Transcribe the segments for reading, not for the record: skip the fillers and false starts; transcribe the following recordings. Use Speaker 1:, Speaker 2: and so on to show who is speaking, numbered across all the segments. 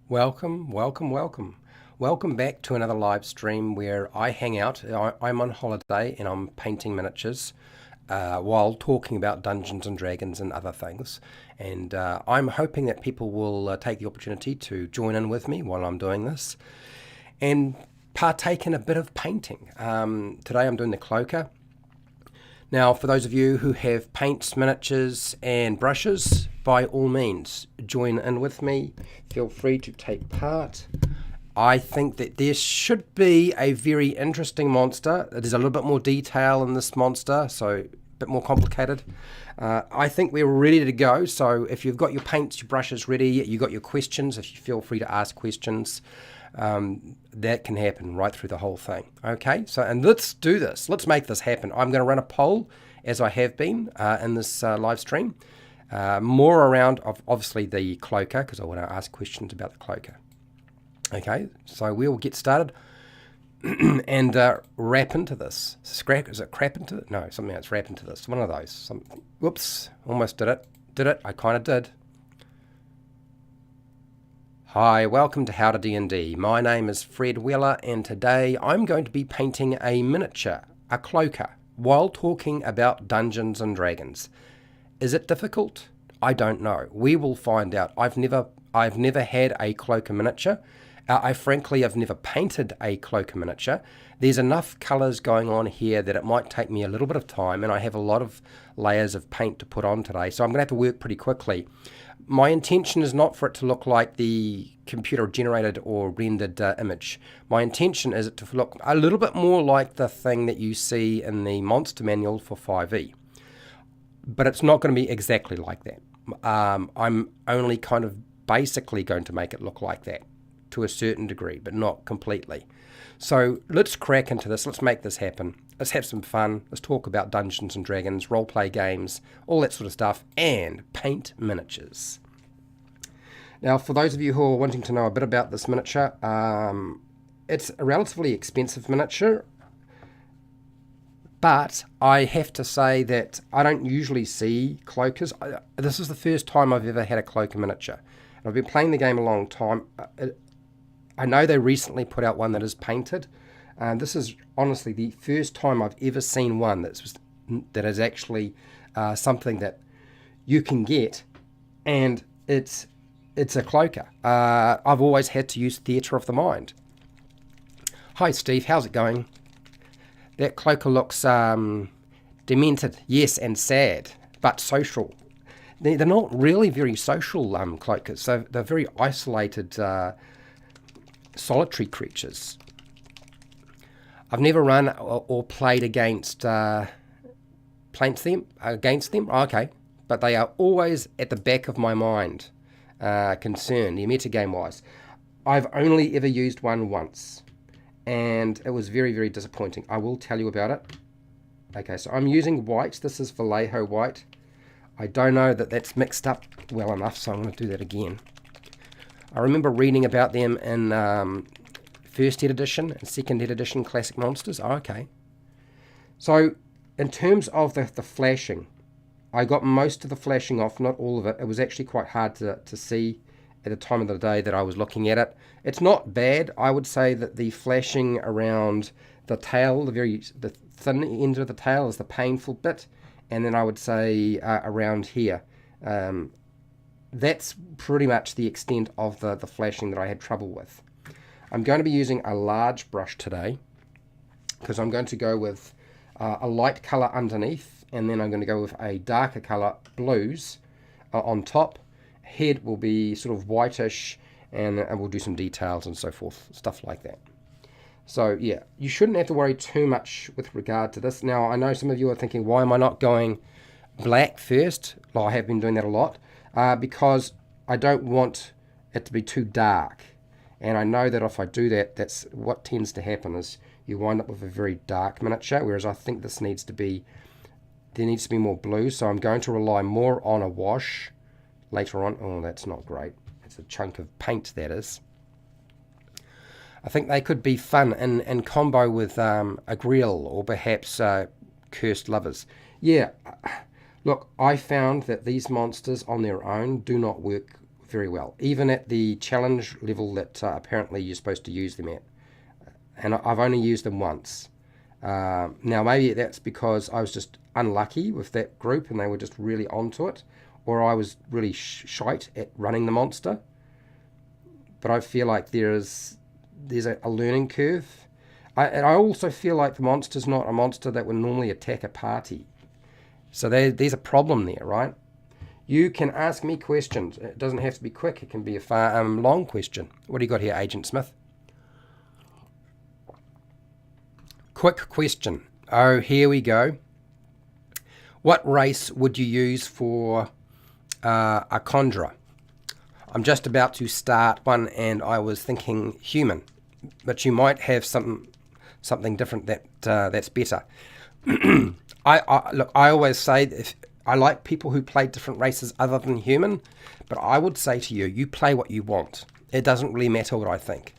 Speaker 1: Welcome, welcome, welcome. Welcome back to another live stream where I hang out. I'm on holiday and I'm painting miniatures while talking about Dungeons and Dragons and other things. And I'm hoping that people will take the opportunity to join in with me while I'm doing this and partake in a bit of painting. Today I'm doing the Cloaker. Now, for those of you who have paints, miniatures and brushes, by all means, join in with me. Feel free to take part. I think that there should be a very interesting monster. There's a little bit more detail in this monster, so a bit more complicated. I think we're ready to go, so if you've got your paints, your brushes ready, you've got your questions, if you feel free to ask questions, that can happen right through the whole thing. Okay, so and let's do this. Let's make this happen. I'm going to run a poll, as I have been in this live stream, more around obviously the Cloaker, because I want to ask questions about the Cloaker. Okay, so we will get started and wrap into this. Is it crap into it? No, something else. Wrap into this. One of those. Whoops, almost did it. Did it? I kind of did. Hi, welcome to HowtoDandD. My name is Fred Weller, and today I'm going to be painting a miniature, a Cloaker, while talking about Dungeons and Dragons. Is it difficult? I don't know. We will find out. I've never had a Cloaker miniature. I frankly have never painted a Cloaker miniature. There's enough colours going on here that it might take me a little bit of time, and I have a lot of layers of paint to put on today, so I'm going to have to work pretty quickly. My intention is not for it to look like the computer-generated or rendered image. My intention is it to look a little bit more like the thing that you see in the monster manual for 5e. But it's not going to be exactly like that. I'm only kind of basically going to make it look like that to a certain degree, but not completely. So let's crack into this. Let's make this happen. Let's have some fun. Let's talk about Dungeons and Dragons, roleplay games, all that sort of stuff, and paint miniatures. Now, for those of you who are wanting to know a bit about this miniature, it's a relatively expensive miniature, but I have to say that I don't usually see Cloakers. This is the first time I've ever had a Cloaker miniature. I've been playing the game a long time. I know they recently put out one that is painted. This is honestly the first time I've ever seen one that is actually something that you can get, and it's a Cloaker. I've always had to use theatre of the mind. Hi Steve, how's it going? That Cloaker looks demented, yes, and sad, but social. They're not really very social Cloakers. So they're very isolated, solitary creatures. I've never run or played against them. Oh, okay, but they are always at the back of my mind, concerned, metagame-wise. I've only ever used one once, and it was very, very disappointing. I will tell you about it. Okay, so I'm using white. This is Vallejo white. I don't know that that's mixed up well enough, so I'm going to do that again. I remember reading about them in first ed edition and second ed edition classic monsters. Oh, okay. So in terms of the flashing, I got most of the flashing off, not all of it. It was actually quite hard to see at the time of the day that I was looking at it. It's not bad. I would say that the flashing around the tail, the thin end of the tail, is the painful bit, and then I would say around here. That's pretty much the extent of the flashing that I had trouble with. I'm going to be using a large brush today because I'm going to go with a light colour underneath, and then I'm going to go with a darker colour, blues, on top. Head will be sort of whitish, and we'll do some details and so forth, stuff like that. So yeah, you shouldn't have to worry too much with regard to this. Now, I know some of you are thinking, why am I not going black first? Well, I have been doing that a lot. Because I don't want it to be too dark, and I know that if I do that, that's what tends to happen, is you wind up with a very dark miniature, whereas I think there needs to be more blue, so I'm going to rely more on a wash later on. Oh, that's not great. It's a chunk of paint, that is. I think they could be fun in combo with a grill or perhaps cursed lovers. Yeah. Look, I found that these monsters on their own do not work very well, even at the challenge level that apparently you're supposed to use them at. And I've only used them once. Now maybe that's because I was just unlucky with that group and they were just really onto it, or I was really shite at running the monster. But I feel like there's a learning curve. And I also feel like the monster's not a monster that would normally attack a party. So there's a problem there, right? You can ask me questions. It doesn't have to be quick. It can be a long question. What do you got here, Agent Smith? Quick question. Oh, here we go. What race would you use for a conjurer? I'm just about to start one, and I was thinking human, but you might have something different that's better. Look, I always say I like people who play different races other than human, but I would say to you, you play what you want. It doesn't really matter what I think.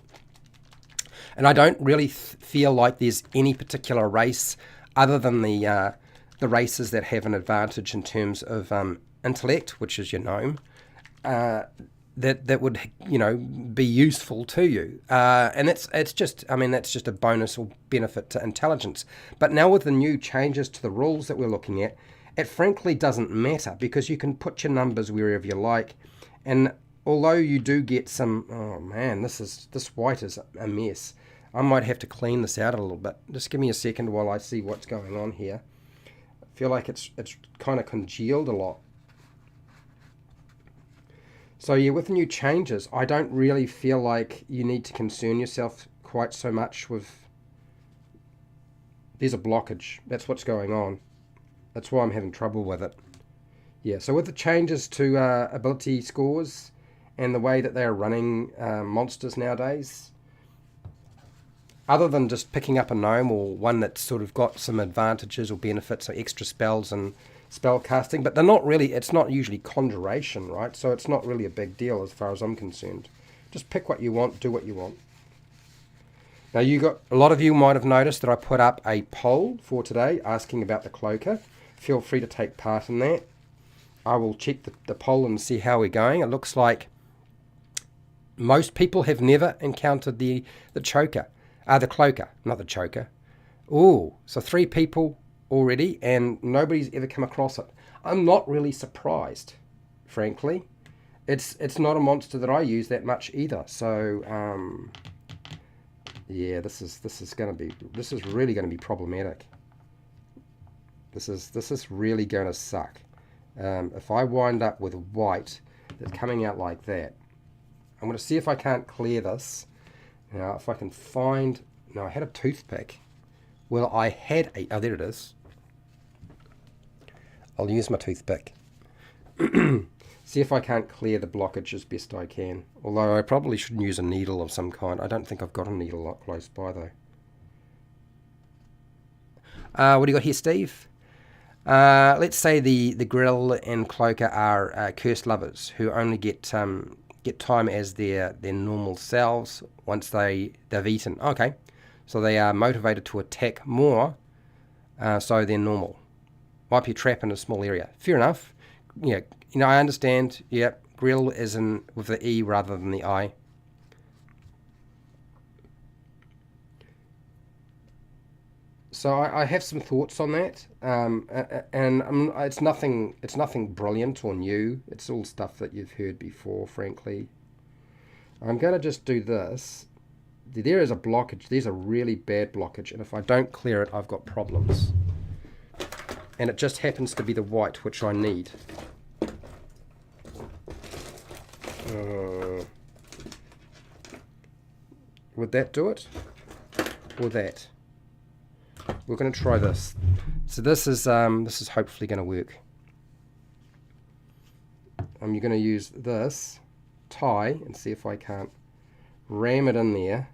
Speaker 1: And I don't really feel like there's any particular race other than the races that have an advantage in terms of intellect, which is your gnome, that would be useful to you. And it's just a bonus or benefit to intelligence. But now with the new changes to the rules that we're looking at, it frankly doesn't matter because you can put your numbers wherever you like. And although you do get some, oh man, this white is a mess. I might have to clean this out a little bit. Just give me a second while I see what's going on here. I feel like it's kind of congealed a lot. So yeah, with the new changes, I don't really feel like you need to concern yourself quite so much with... There's a blockage. That's what's going on. That's why I'm having trouble with it. Yeah, so with the changes to ability scores and the way that they're running monsters nowadays, other than just picking up a gnome or one that's sort of got some advantages or benefits or extra spells and spell casting, but they're not really, it's not usually conjuration, right? So it's not really a big deal as far as I'm concerned. Just pick what you want, do what you want. Now a lot of you might have noticed that I put up a poll for today asking about the Cloaker. Feel free to take part in that. I will check the poll and see how we're going. It looks like most people have never encountered the Cloaker, not the choker. Ooh, so 3 people already, and nobody's ever come across it. I'm not really surprised, frankly. It's not a monster that I use that much either. So yeah, this is really going to be problematic. This is really going to suck. If I wind up with white that's coming out like that, I'm going to see if I can't clear this. Now, if I can find... No, I had a toothpick. Well, I had a... Oh, there it is. I'll use my toothpick. See if I can't clear the blockage as best I can. Although I probably should use a needle of some kind. I don't think I've got a needle close by, though. What do you got here, Steve? Let's say the Grill and Cloaker are cursed lovers who only get time as their normal selves once they've eaten. Okay, so they are motivated to attack more, so they're normal. Might be a trap in a small area. Fair enough. Yeah, I understand. Yeah, Grill is in with the E rather than the I. So I have some thoughts on that, and it's nothing brilliant or new. It's all stuff that you've heard before, frankly. I'm going to just do this. There is a blockage. There's a really bad blockage, and if I don't clear it, I've got problems. And it just happens to be the white, which I need. Would that do it? Or that? We're going to try this. So this is hopefully going to work. You're going to use this tie and see if I can't ram it in there,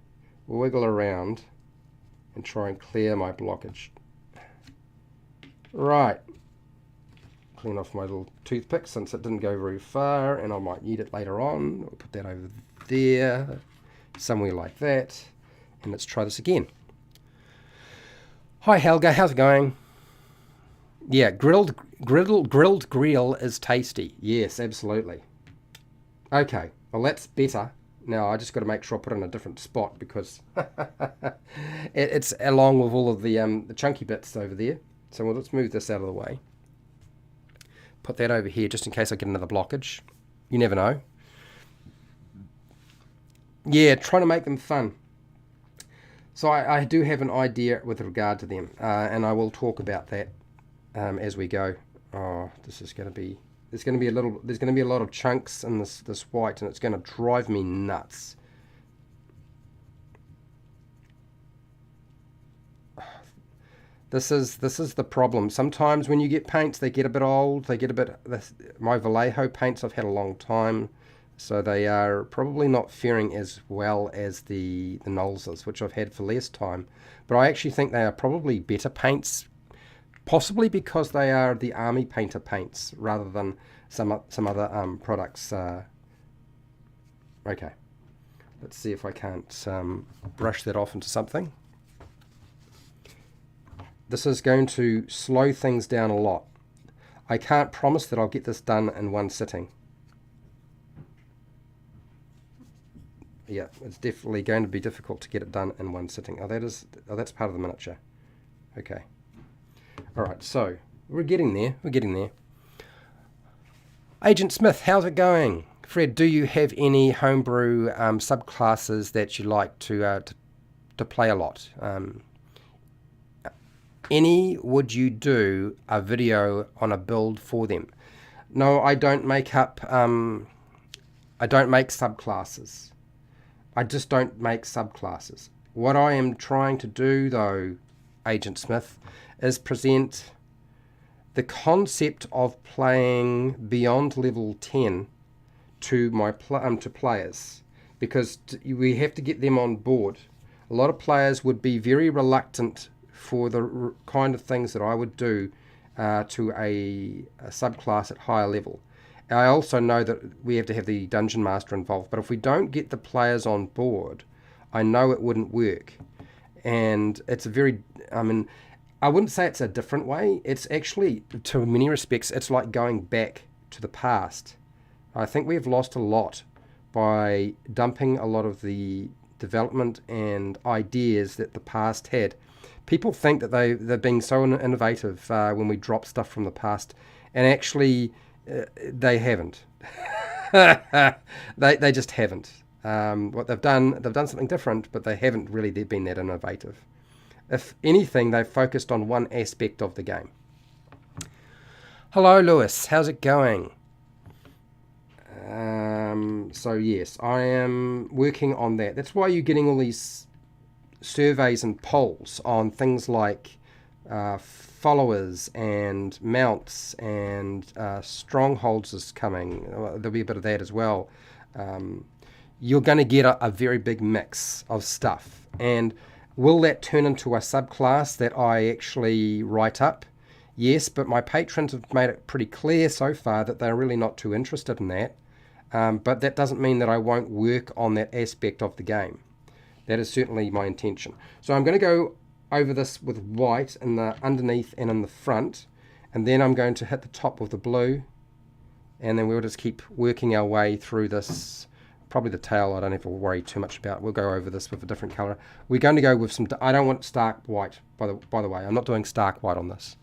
Speaker 1: wiggle around, and try and clear my blockage. Right. Clean off my little toothpick since it didn't go very far, and I might need it later on. I'll put that over there, somewhere like that, and let's try this again. Hi Helga, how's it going? Yeah, grilled grill is tasty. Yes, absolutely. Okay, well that's better. Now I just got to make sure I put it in a different spot because it's along with all of the chunky bits over there. So let's move this out of the way. Put that over here just in case I get another blockage. You never know. Yeah, trying to make them fun. So I do have an idea with regard to them, and I will talk about that as we go. Oh, this is going to be. There's going to be a lot of chunks in this white, and it's going to drive me nuts. This is the problem. Sometimes when you get paints, they get a bit old. They get a bit. My Vallejo paints I've had a long time, so they are probably not faring as well as the Nolzurs, which I've had for less time. But I actually think they are probably better paints, possibly because they are the army painter paints rather than some other products. Okay, let's see if I can't brush that off into something. This is going to slow things down a lot. I can't promise that I'll get this done in one sitting. Yeah, it's definitely going to be difficult to get it done in one sitting. That's part of the miniature. Okay. Alright, so we're getting there. Agent Smith, how's it going? Fred, do you have any homebrew subclasses that you like to play a lot? Would you do a video on a build for them? No, I don't make subclasses. I just don't make subclasses. What I am trying to do, though, Agent Smith, is present the concept of playing beyond level 10 to my to players, because we have to get them on board. A lot of players would be very reluctant for the kind of things that I would do to a subclass at higher level. I also know that we have to have the dungeon master involved, but if we don't get the players on board, I know it wouldn't work. And it's a very, I mean, I wouldn't say it's a different way. It's actually, to many respects, it's like going back to the past. I think we have lost a lot by dumping a lot of the development and ideas that the past had. People think that they're being so innovative when we drop stuff from the past, and actually they haven't. they just haven't. What they've done something different, but they haven't really been that innovative. If anything, they've focused on one aspect of the game. Hello, Lewis. How's it going? So yes, I am working on that. That's why you're getting all these surveys and polls on things like followers and mounts and strongholds is coming. There'll be a bit of that as well. You're going to get a very big mix of stuff. And will that turn into a subclass that I actually write up? Yes, but my patrons have made it pretty clear so far that they're really not too interested in that. But that doesn't mean that I won't work on that aspect of the game. That is certainly my intention. So I'm going to go over this with white in the underneath and in the front, and then I'm going to hit the top with the blue, and then we'll just keep working our way through this. Probably the tail I don't have to worry too much about. We'll go over this with a different color. We're going to go with some, I don't want stark white, by the way. I'm not doing stark white on this.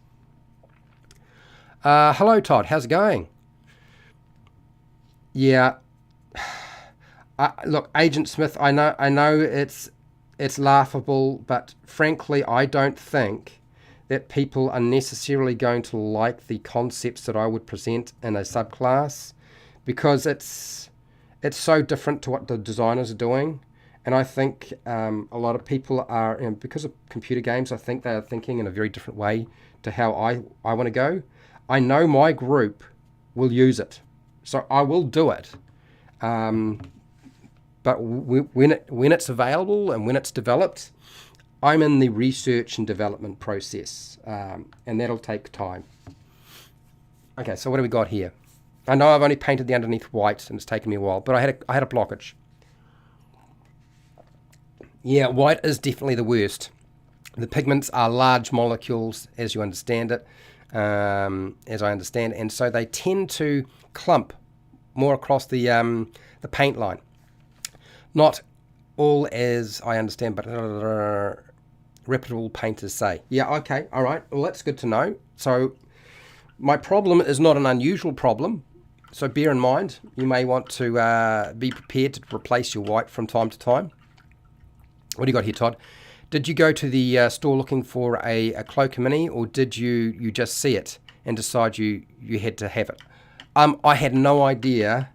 Speaker 1: Hello Todd, how's it going? Yeah. Look, Agent Smith, I know it's laughable, but frankly, I don't think that people are necessarily going to like the concepts that I would present in a subclass, because it's so different to what the designers are doing. And I think a lot of people are, because of computer games, I think they are thinking in a very different way to how I want to go. I know my group will use it, so I will do it. But when it's available and when it's developed, I'm in the research and development process, and that'll take time. Okay, so what do we got here? I know I've only painted the underneath white, and it's taken me a while, but I had a blockage. Yeah, white is definitely the worst. The pigments are large molecules, as you understand it, and so they tend to clump more across the paint line. Not all, as I understand, but reputable painters say. Yeah, okay, all right. Well, that's good to know. So my problem is not an unusual problem. So bear in mind, you may want to be prepared to replace your white from time to time. What do you got here, Todd? Did you go to the store looking for a Cloaker Mini, or did you just see it and decide you had to have it? I had no idea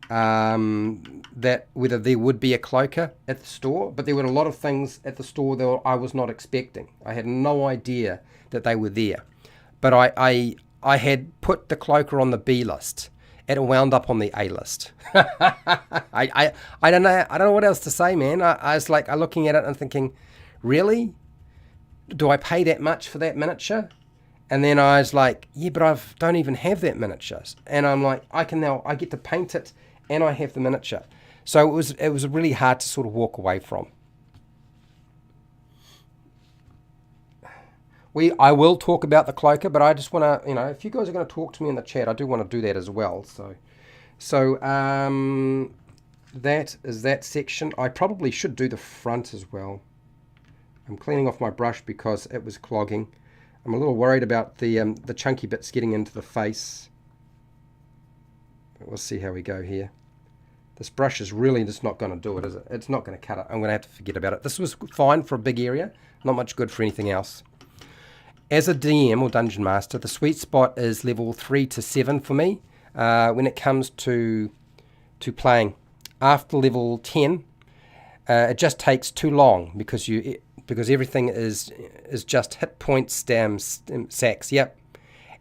Speaker 1: that whether there would be a Cloaker at the store, but there were a lot of things at the store that I was not expecting. I had no idea that they were there. But I had put the Cloaker on the B list. It wound up on the A list. I don't know what else to say, man. I was like, I'm looking at it and thinking, really? Do I pay that much for that miniature? And then I was like, yeah, but I don't even have that miniature. And I'm like, I get to paint it and I have the miniature. So it was really hard to sort of walk away from. I will talk about the Cloaker, but I just want to, if you guys are going to talk to me in the chat, I do want to do that as well. So that is that section. I probably should do the front as well. I'm cleaning off my brush because it was clogging. I'm a little worried about the chunky bits getting into the face. But we'll see how we go here. This brush is really just not going to do it, is it? It's not going to cut it. I'm going to have to forget about it. This was fine for a big area, not much good for anything else. As a DM or Dungeon Master, the sweet spot is level 3 to 7 for me when it comes to playing. After level 10, it just takes too long because everything is just hit points, sacks. Yep.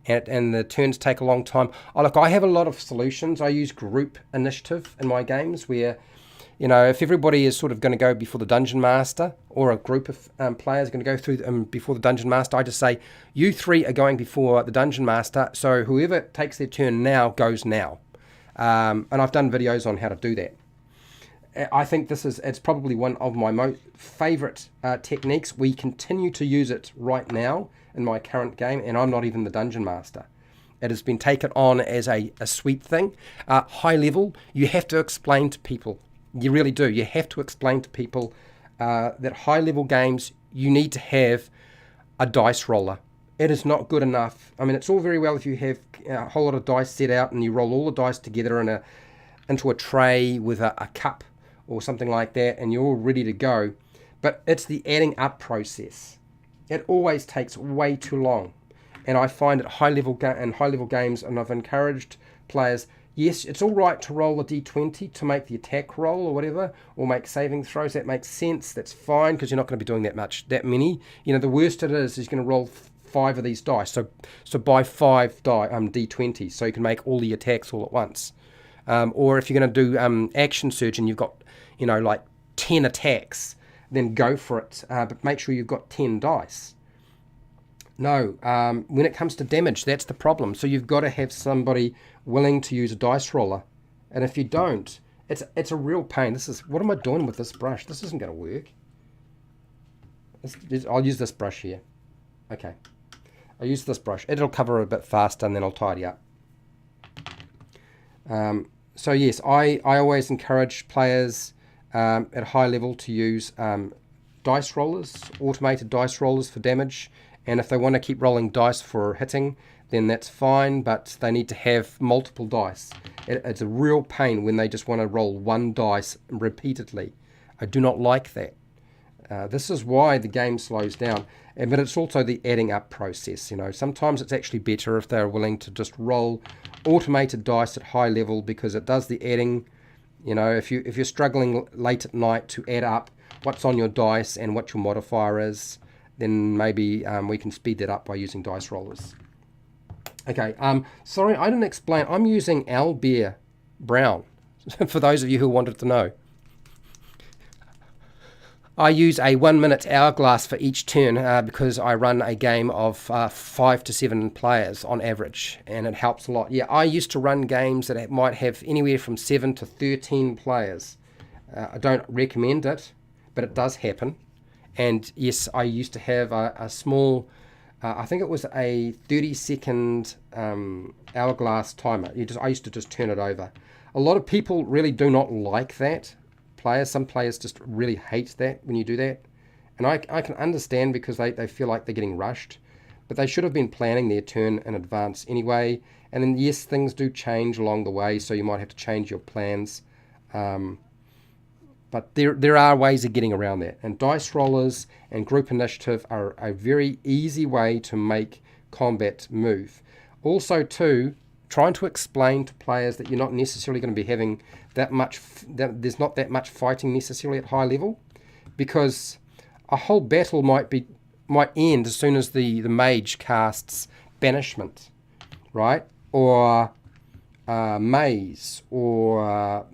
Speaker 1: And the turns take a long time. Look, I have a lot of solutions. I use group initiative in my games where, if everybody is sort of going to go before the Dungeon Master, or a group of players are going to go through before the Dungeon Master, I just say, you three are going before the Dungeon Master, so whoever takes their turn now goes now. And I've done videos on how to do that. I think it's probably one of my most favourite techniques. We continue to use it right now in my current game, and I'm not even the Dungeon Master. It has been taken on as a sweet thing. High level, you have to explain to people. You really do. You have to explain to people that high level games, you need to have a dice roller. It is not good enough. I mean, it's all very well if you have a whole lot of dice set out and you roll all the dice together into a tray with a cup or something like that, and you're all ready to go. But it's the adding up process. It always takes way too long. And I find at high level games, and I've encouraged players, yes, it's all right to roll a d20 to make the attack roll or whatever, or make saving throws. That makes sense. That's fine, because you're not going to be doing that many. The worst it is you're going to roll 5 of these dice. So buy 5 d20s so you can make all the attacks all at once. Or if you're going to do action surge and you've got like 10 attacks, then go for it. But make sure you've got 10 dice. No, when it comes to damage, that's the problem. So you've got to have somebody willing to use a dice roller. And if you don't, it's a real pain. What am I doing with this brush? This isn't going to work. I'll use this brush here. Okay. I'll use this brush. It'll cover a bit faster and then I'll tidy up. So yes, I always encourage players at high level to use dice rollers, automated dice rollers for damage. And if they want to keep rolling dice for hitting, then that's fine, but they need to have multiple dice. It's a real pain when they just want to roll one dice repeatedly. I do not like that. This is why the game slows down. But it's also the adding up process. Sometimes it's actually better if they're willing to just roll automated dice at high level, because it does the adding. If you're struggling late at night to add up what's on your dice and what your modifier is, then maybe we can speed that up by using dice rollers. Okay, sorry, I didn't explain. I'm using Owlbear Brown, for those of you who wanted to know. I use a 1-minute hourglass for each turn because I run a game of 5 to 7 players on average, and it helps a lot. Yeah, I used to run games that might have anywhere from 7 to 13 players. I don't recommend it, but it does happen. And yes, I used to have a small, I think it was a 30-second hourglass timer. I used to just turn it over. A lot of people really do not like that. Some players just really hate that when you do that. And I can understand because they feel like they're getting rushed. But they should have been planning their turn in advance anyway. And then, yes, things do change along the way, so you might have to change your plans. But there are ways of getting around that. And dice rollers and group initiative are a very easy way to make combat move. Also, too, trying to explain to players that you're not necessarily going to be having that there's not that much fighting necessarily at high level, because a whole battle might end as soon as the mage casts banishment, right? Or maze, or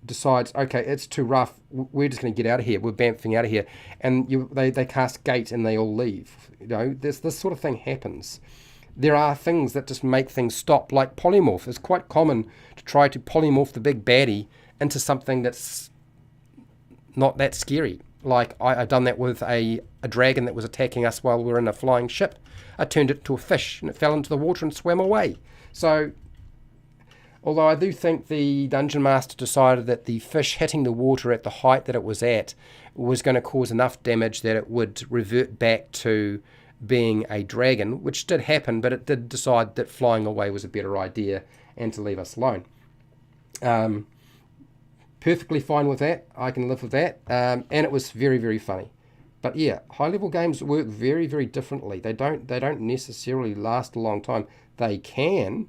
Speaker 1: decides, okay, it's too rough, we're just going to get out of here, we're bamfing out of here, and they cast gate and they all leave. This sort of thing happens. There are things that just make things stop, like polymorph. It's quite common to try to polymorph the big baddie into something that's not that scary. Like I've done that with a dragon that was attacking us while we were in a flying ship. I turned it to a fish and it fell into the water and swam away. So, although I do think the Dungeon Master decided that the fish hitting the water at the height that it was at was going to cause enough damage that it would revert back to being a dragon, which did happen, but it did decide that flying away was a better idea and to leave us alone. Perfectly fine with that. I can live with that. And it was very, very funny. But yeah, high level games work very, very differently. They don't necessarily last a long time. They can,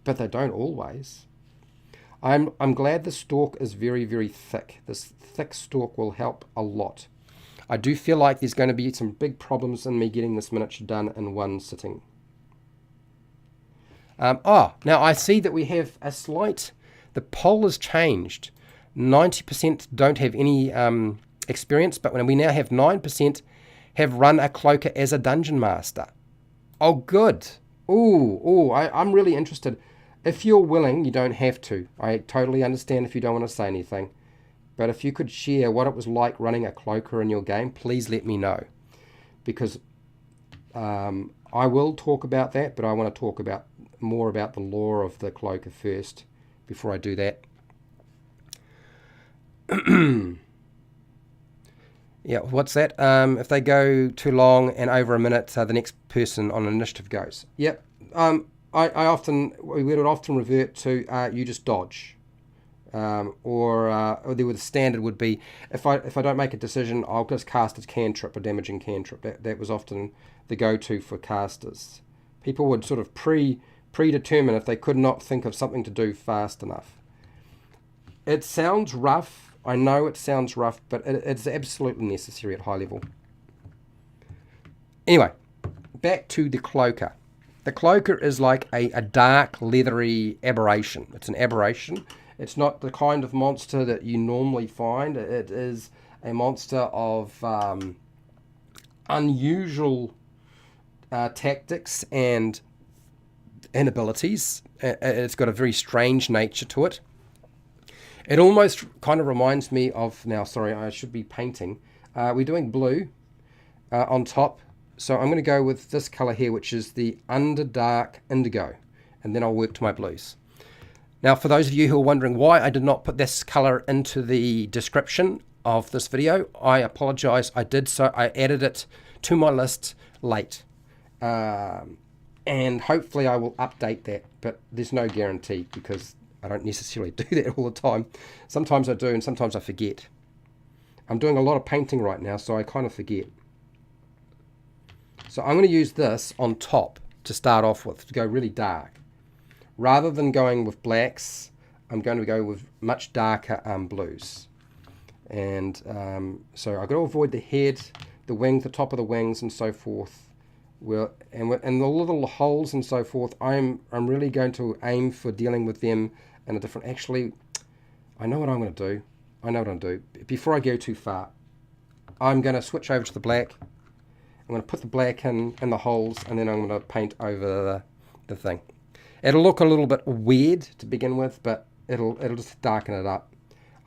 Speaker 1: but they don't always. I'm glad the stalk is very, very thick. This thick stalk will help a lot. I do feel like there's going to be some big problems in me getting this miniature done in one sitting. Now I see that we have a slight... The poll has changed. 90% don't have any experience, but when we now have 9% have run a cloaker as a dungeon master. Oh, good. I'm really interested. If you're willing, you don't have to. I totally understand if you don't want to say anything. But if you could share what it was like running a cloaker in your game, please let me know. Because I will talk about that, but I want to talk more about the lore of the cloaker first before I do that. Yeah, what's that? If they go too long and over a minute, the next person on initiative goes. Yep. We would often revert to you just dodge. Or the standard would be if I don't make a decision, I'll just cast a cantrip, a damaging cantrip. That was often the go-to for casters. People would sort of predetermine if they could not think of something to do fast enough. It sounds rough. I know it sounds rough, but it's absolutely necessary at high level. Anyway, back to the cloaker. The cloaker is like a dark, leathery aberration. It's an aberration. It's not the kind of monster that you normally find. It is a monster of unusual tactics and abilities. It's got a very strange nature to it. It almost kind of reminds me of... Now, sorry, I should be painting. We're doing blue on top. So I'm going to go with this color here, which is the Underdark Indigo. And then I'll work to my blues. Now, for those of you who are wondering why I did not put this color into the description of this video, I apologize. I did so. I added it to my list late. And hopefully I will update that, but there's no guarantee because I don't necessarily do that all the time. Sometimes I do and sometimes I forget. I'm doing a lot of painting right now, so I kind of forget. So I'm going to use this on top to start off with, to go really dark. Rather than going with blacks, I'm going to go with much darker blues. And so I've got to avoid the head, the wings, the top of the wings and so forth. And the little holes and so forth, I'm really going to aim for dealing with them in a different... Actually, I know what I'm going to do. I know what I'm going to do. Before I go too far, I'm going to switch over to the black. I'm going to put the black in the holes, and then I'm going to paint over the thing. It'll look a little bit weird to begin with, but it'll just darken it up.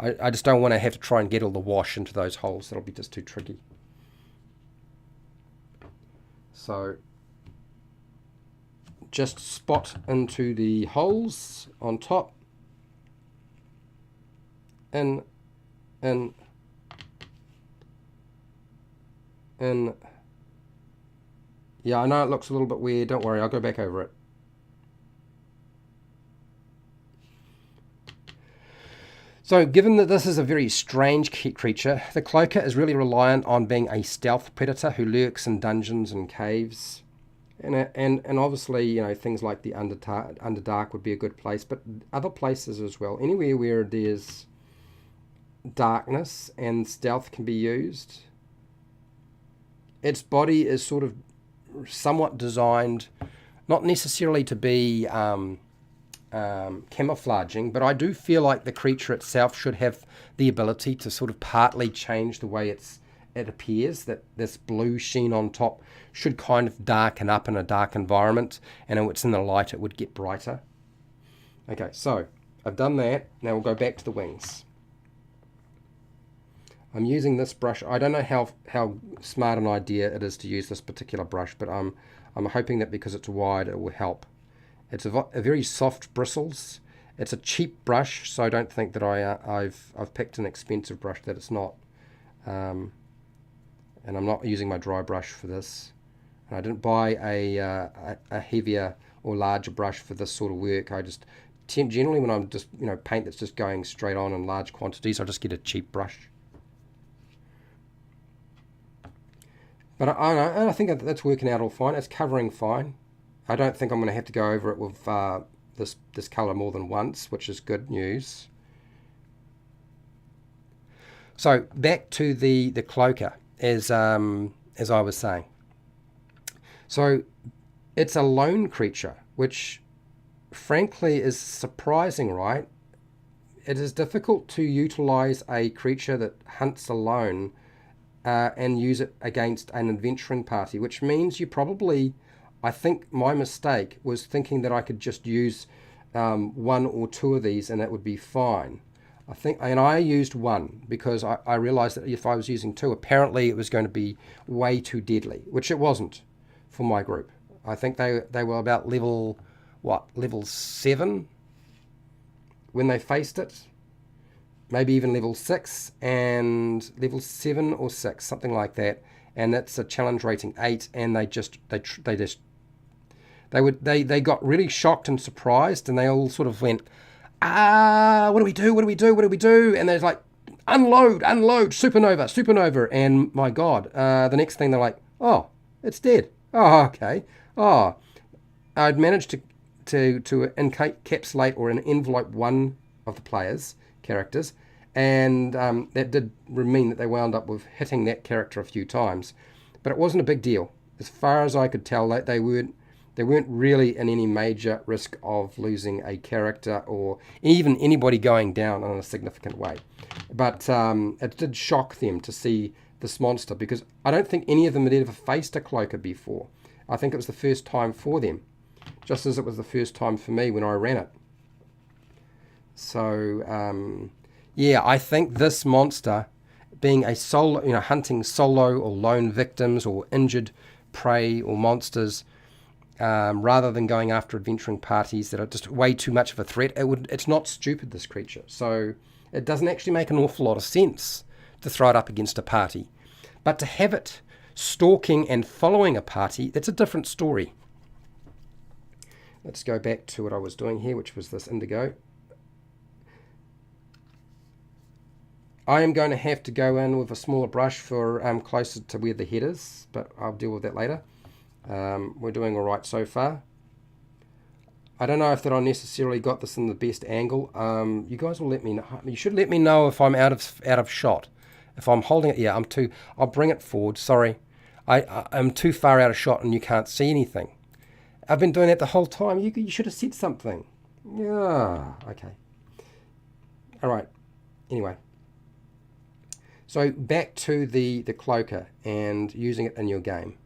Speaker 1: I just don't want to have to try and get all the wash into those holes. That'll be just too tricky. So just spot into the holes on top in, in, in. Yeah, I know it looks a little bit weird. Don't worry, I'll go back over it. So given that this is a very strange creature, the Cloaker is really reliant on being a stealth predator who lurks in dungeons and caves. And obviously, you know, things like the Underdark would be a good place, but other places as well. Anywhere where there's darkness and stealth can be used. Its body is sort of somewhat designed, not necessarily to be camouflaging, but I do feel like the creature itself should have the ability to sort of partly change the way it appears, that this blue sheen on top should kind of darken up in a dark environment, and if it's in the light it would get brighter. Okay, so I've done that. Now we'll go back to the wings. I'm using this brush. I don't know how smart an idea it is to use this particular brush, but I'm hoping that because it's wide it will help. It's a very soft bristles. It's a cheap brush, so I don't think that I've picked an expensive brush that it's not. And I'm not using my dry brush for this. And I didn't buy a heavier or larger brush for this sort of work. I just generally, when I'm just, you know, paint that's just going straight on in large quantities, I just get a cheap brush. But I think that's working out all fine. It's covering fine. I don't think I'm going to have to go over it with this colour more than once, which is good news. So back to the Cloaker, as I was saying. So it's a lone creature, which frankly is surprising, right? It is difficult to utilise a creature that hunts alone and use it against an adventuring party, which means you probably... I think my mistake was thinking that I could just use one or two of these and it would be fine. I used one because I realized that if I was using two, apparently it was going to be way too deadly, which it wasn't for my group. I think they were about level 7 when they faced it, maybe even level 6 and level 7 or 6, something like that. And that's a challenge rating 8, and they got really shocked and surprised, and they all sort of went, what do we do? And they're like, unload, supernova. And my God, the next thing they're like, oh, it's dead. Oh, okay. Oh, I'd managed to encapsulate or envelope one of the players' characters, and that did mean that they wound up with hitting that character a few times. But it wasn't a big deal. As far as I could tell, they weren't really in any major risk of losing a character or even anybody going down in a significant way. But it did shock them to see this monster, because I don't think any of them had ever faced a Cloaker before. I think it was the first time for them, just as it was the first time for me when I ran it. So, yeah, I think this monster, being a solo, hunting solo or lone victims or injured prey or monsters, rather than going after adventuring parties that are just way too much of a threat, it's not stupid, this creature. So it doesn't actually make an awful lot of sense to throw it up against a party. But to have it stalking and following a party, that's a different story. Let's go back to what I was doing here, which was this indigo. I am going to have to go in with a smaller brush for closer to where the head is, but I'll deal with that later. We're doing all right so far. I don't know if that I necessarily got this in the best angle. You guys will let me know. You should let me know if I'm out of shot. If I'm holding it, yeah, I'll bring it forward. Sorry, I'm too far out of shot and you can't see anything. I've been doing that the whole time. You should have said something. Yeah, okay. All right. Anyway. So back to the Cloaker and using it in your game.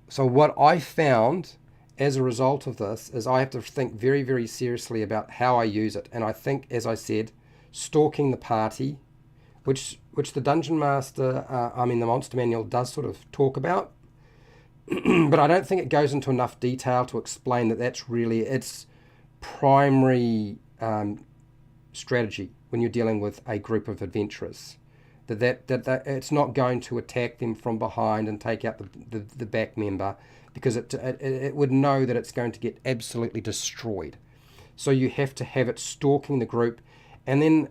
Speaker 1: So what I found as a result of this is I have to think very, very seriously about how I use it. And I think, as I said, stalking the party, which the Dungeon Master, the Monster Manual does sort of talk about. But I don't think it goes into enough detail to explain that that's really its primary strategy when you're dealing with a group of adventurers. That it's not going to attack them from behind and take out the back member, because it would know that it's going to get absolutely destroyed. So you have to have it stalking the group and then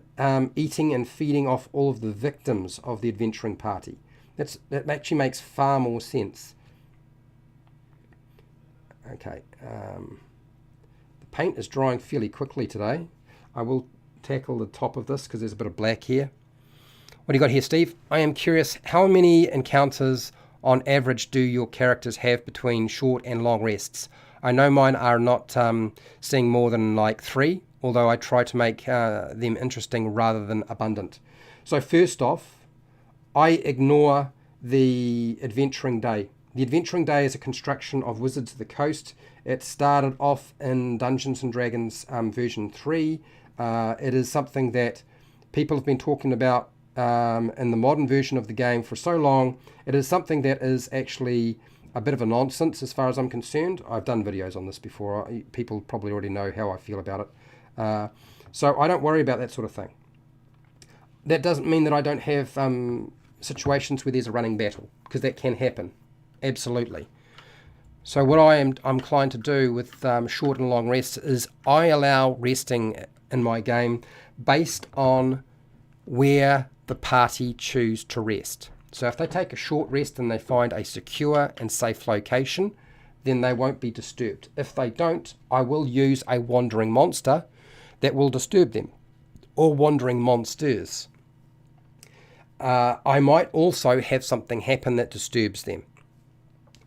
Speaker 1: eating and feeding off all of the victims of the adventuring party. That actually makes far more sense. Okay, the paint is drying fairly quickly today. I will tackle the top of this because there's a bit of black here. What do you got here, Steve? I am curious, how many encounters on average do your characters have between short and long rests? I know mine are not seeing more than like 3, although I try to make them interesting rather than abundant. So first off, I ignore the adventuring day. The adventuring day is a construction of Wizards of the Coast. It started off in Dungeons & Dragons version 3. It is something that people have been talking about in the modern version of the game for so long. It is something that is actually a bit of a nonsense as far as I'm concerned. I've done videos on this before. People probably already know how I feel about it. So I don't worry about that sort of thing. That doesn't mean that I don't have situations where there's a running battle, because that can happen. Absolutely. So what I'm inclined to do with short and long rests is I allow resting in my game based on where the party choose to rest. So if they take a short rest and they find a secure and safe location, then they won't be disturbed. If they don't, I will use a wandering monster that will disturb them, or wandering monsters. I might also have something happen that disturbs them.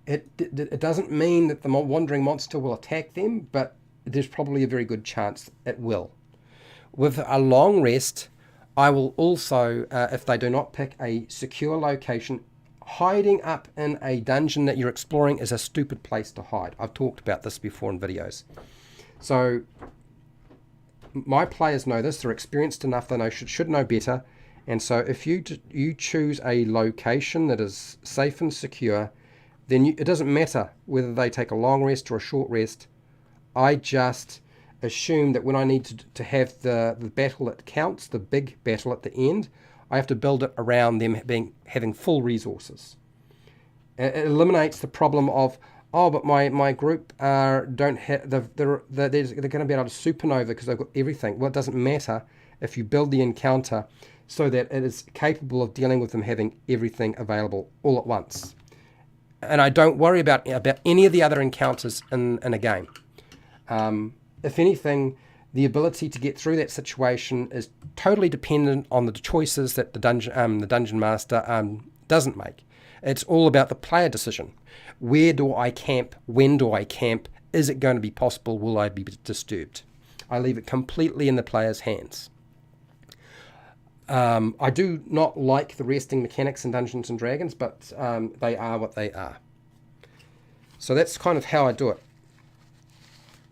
Speaker 1: It doesn't mean that the wandering monster will attack them, but there's probably a very good chance it will. With a long rest, I will also, if they do not pick a secure location, hiding up in a dungeon that you're exploring is a stupid place to hide. I've talked about this before in videos. So my players know this. They're experienced enough. They should know better. And so if you choose a location that is safe and secure, then it doesn't matter whether they take a long rest or a short rest. I just assume that when I need to have the battle that counts, the big battle at the end, I have to build it around them having full resources. It eliminates the problem of, oh, but my group don't have they're going to be able to supernova because they've got everything. Well, it doesn't matter if you build the encounter so that it is capable of dealing with them having everything available all at once. And I don't worry about any of the other encounters in a game. If anything, the ability to get through that situation is totally dependent on the choices that the dungeon master doesn't make. It's all about the player decision. Where do I camp? When do I camp? Is it going to be possible? Will I be disturbed? I leave it completely in the player's hands. I do not like the resting mechanics in Dungeons & Dragons, but they are what they are. So that's kind of how I do it.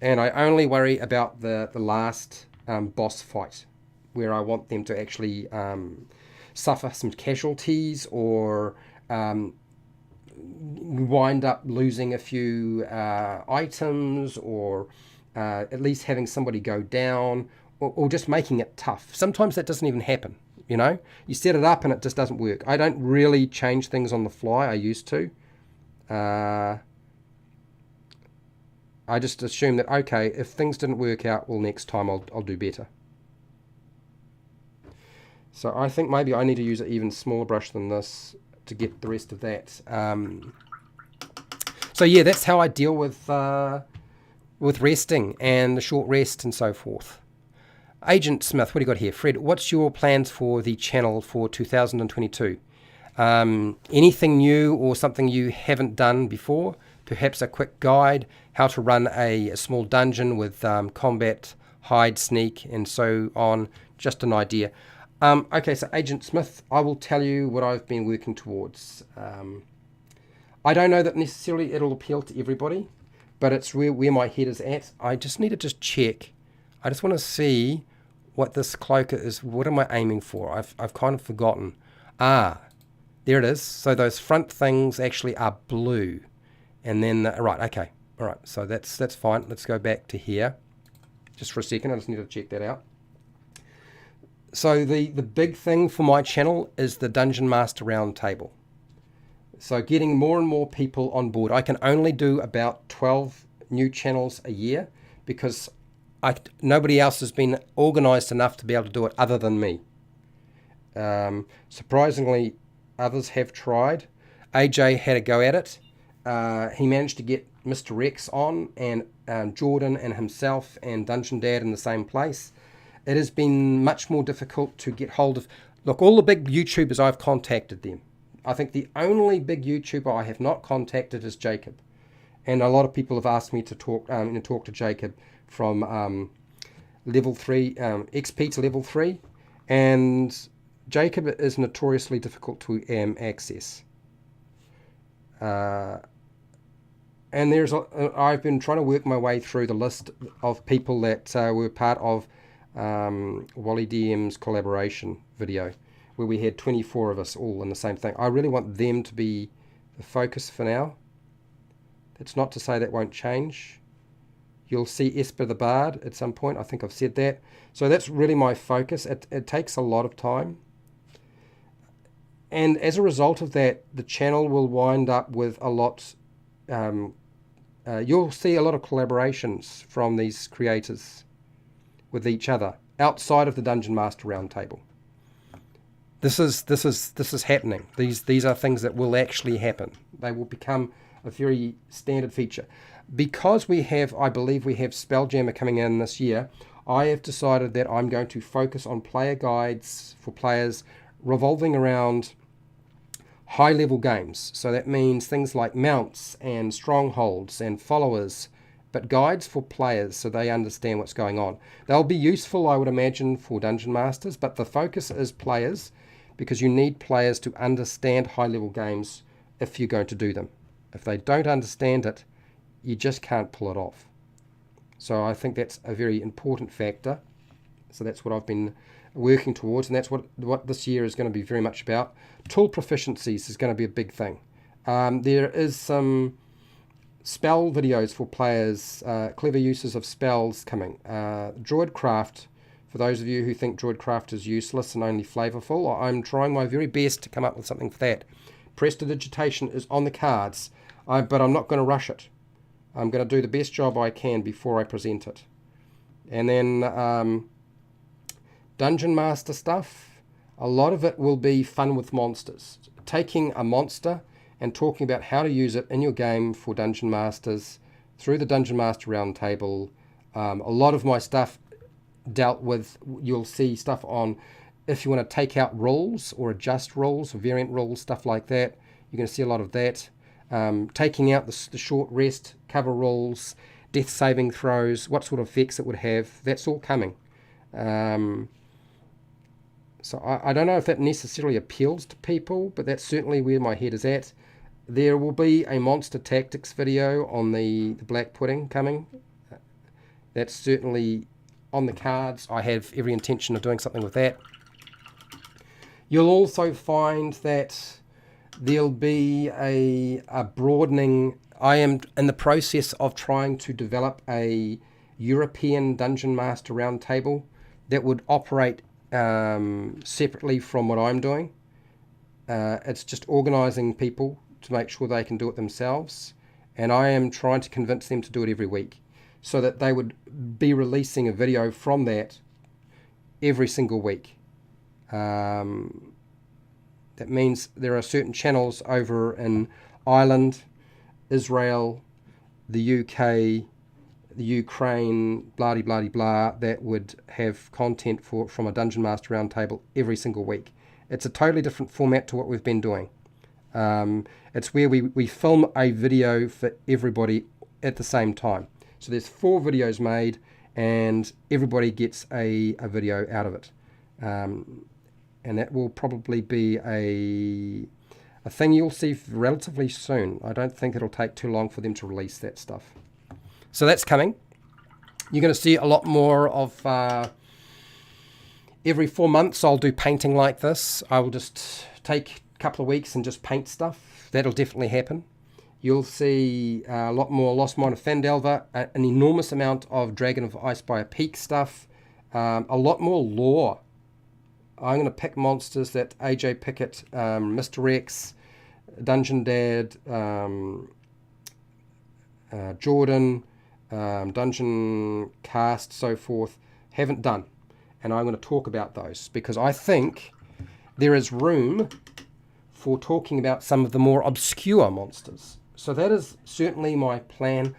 Speaker 1: And I only worry about the last boss fight, where I want them to actually suffer some casualties or wind up losing a few items, or at least having somebody go down, or just making it tough. Sometimes that doesn't even happen. You know, you set it up and it just doesn't work. I don't really change things on the fly. I used to. I just assume that, okay, if things didn't work out, well, next time I'll do better. So I think maybe I need to use an even smaller brush than this to get the rest of that. So yeah, that's how I deal with resting and the short rest and so forth. Agent Smith, what do you got here? Fred, what's your plans for the channel for 2022? Anything new or something you haven't done before? Perhaps a quick guide, how to run a small dungeon with combat, hide, sneak, and so on. Just an idea. Okay, so Agent Smith, I will tell you what I've been working towards. I don't know that necessarily it'll appeal to everybody, but it's where my head is at. I just need to check. I just want to see what this cloaker is. What am I aiming for? I've kind of forgotten. There it is. So those front things actually are blue. And then, right, okay. All right, so that's fine. Let's go back to here just for a second. I just need to check that out. So the big thing for my channel is the Dungeon Master Roundtable. So getting more and more people on board. I can only do about 12 new channels a year because nobody else has been organized enough to be able to do it other than me. Surprisingly, others have tried. AJ had a go at it. He managed to get Mr. Rex on, and Jordan and himself and HowtoDandD in the same place. It has been much more difficult to get hold of. Look, all the big YouTubers, I've contacted them. I think the only big YouTuber I have not contacted is Jacob. And a lot of people have asked me to talk to Jacob from level 3, XP to level 3. And Jacob is notoriously difficult to access. And I've been trying to work my way through the list of people that were part of Wally DM's collaboration video, where we had 24 of us all in the same thing. I really want them to be the focus for now. That's not to say that won't change. You'll see Esper the Bard at some point. I think I've said that. So that's really my focus. It takes a lot of time. And as a result of that, the channel will wind up with a lot... you'll see a lot of collaborations from these creators with each other outside of the Dungeon Master Roundtable. This is happening. These are things that will actually happen. They will become a very standard feature. Because I believe we have Spelljammer coming in this year, I have decided that I'm going to focus on player guides for players revolving around high-level games. So that means things like mounts and strongholds and followers, but guides for players so they understand what's going on. They'll be useful, I would imagine, for Dungeon Masters, but the focus is players, because you need players to understand high-level games if you're going to do them. If they don't understand it, you just can't pull it off. So I think that's a very important factor. So that's what I've been working towards, and that's what this year is going to be very much about. Tool proficiencies is going to be a big thing. There is some spell videos for players, clever uses of spells coming. Druidcraft, for those of you who think Druidcraft is useless and only flavorful, I'm trying my very best to come up with something for that. Prestidigitation is on the cards, but I'm not going to rush it. I'm going to do the best job I can before I present it. And then Dungeon Master stuff, a lot of it will be fun with monsters. Taking a monster and talking about how to use it in your game for Dungeon Masters through the Dungeon Master Roundtable. A lot of my stuff dealt with, you'll see stuff on if you want to take out rules or adjust rules or variant rules, stuff like that. You're going to see a lot of that. Taking out the short rest, cover rules, death saving throws, what sort of effects it would have, that's all coming. So I don't know if that necessarily appeals to people, but that's certainly where my head is at. There will be a Monster Tactics video on the Black Pudding coming. That's certainly on the cards. I have every intention of doing something with that. You'll also find that there'll be a broadening. I am in the process of trying to develop a European Dungeon Master Roundtable that would operate separately from what I'm doing. It's just organising people to make sure they can do it themselves, and I am trying to convince them to do it every week so that they would be releasing a video from that every single week. That means there are certain channels over in Ireland, Israel, the UK, the Ukraine, blah, blah, blah, blah, that would have content from a Dungeon Master Roundtable every single week. It's a totally different format to what we've been doing. It's where we film a video for everybody at the same time. So there's 4 videos made and everybody gets a video out of it. And that will probably be a thing you'll see relatively soon. I don't think it'll take too long for them to release that stuff. So that's coming. You're going to see a lot more of... every 4 months I'll do painting like this. I will just take a couple of weeks and just paint stuff. That'll definitely happen. You'll see a lot more Lost Mine of Phandelver, an enormous amount of Dragon of Ice by a Peak stuff, a lot more lore I'm going to pick monsters that AJ Pickett, Mr. X, DungeonDad, Jordan, Dungeon Cast, so forth, haven't done. And I'm going to talk about those because I think there is room for talking about some of the more obscure monsters. So that is certainly my plan.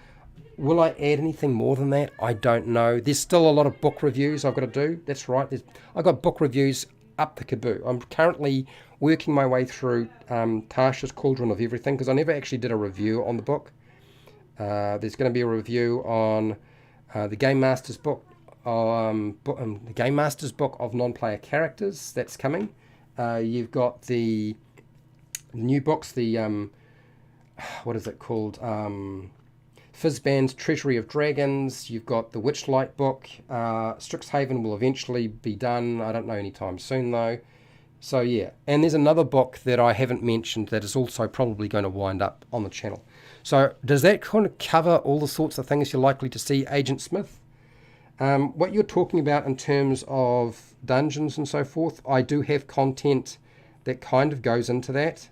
Speaker 1: Will I add anything more than that? I don't know. There's still a lot of book reviews I've got to do. That's right. I've got book reviews up the caboose. I'm currently working my way through Tasha's Cauldron of Everything because I never actually did a review on the book. There's going to be a review on the Game Master's book, the Game Master's book of non-player characters. That's coming. You've got the new books, the what is it called? Fizzband's Treasury of Dragons. You've got the Witchlight book. Strixhaven will eventually be done. I don't know anytime soon though. So yeah, and there's another book that I haven't mentioned that is also probably going to wind up on the channel. So does that kind of cover all the sorts of things you're likely to see, Agent Smith? What you're talking about in terms of dungeons and so forth, I do have content that kind of goes into that,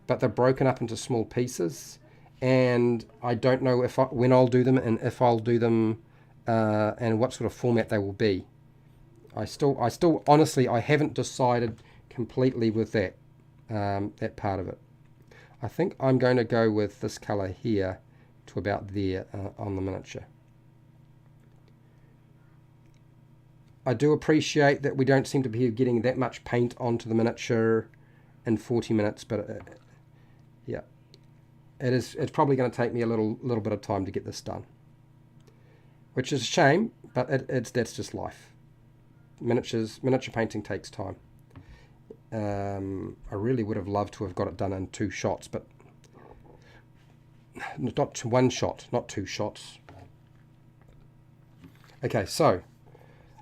Speaker 1: but they're broken up into small pieces. And I don't know when I'll do them and if I'll do them and what sort of format they will be. I still honestly, I haven't decided completely with that that part of it. I think I'm going to go with this color here to about there on the miniature. I do appreciate that we don't seem to be getting that much paint onto the miniature in 40 minutes, but yeah. It's probably going to take me a little bit of time to get this done, which is a shame, but that's just life. Miniature painting takes time. I really would have loved to have got it done in 2 shots, but not 1 shot, not 2 shots. Okay, so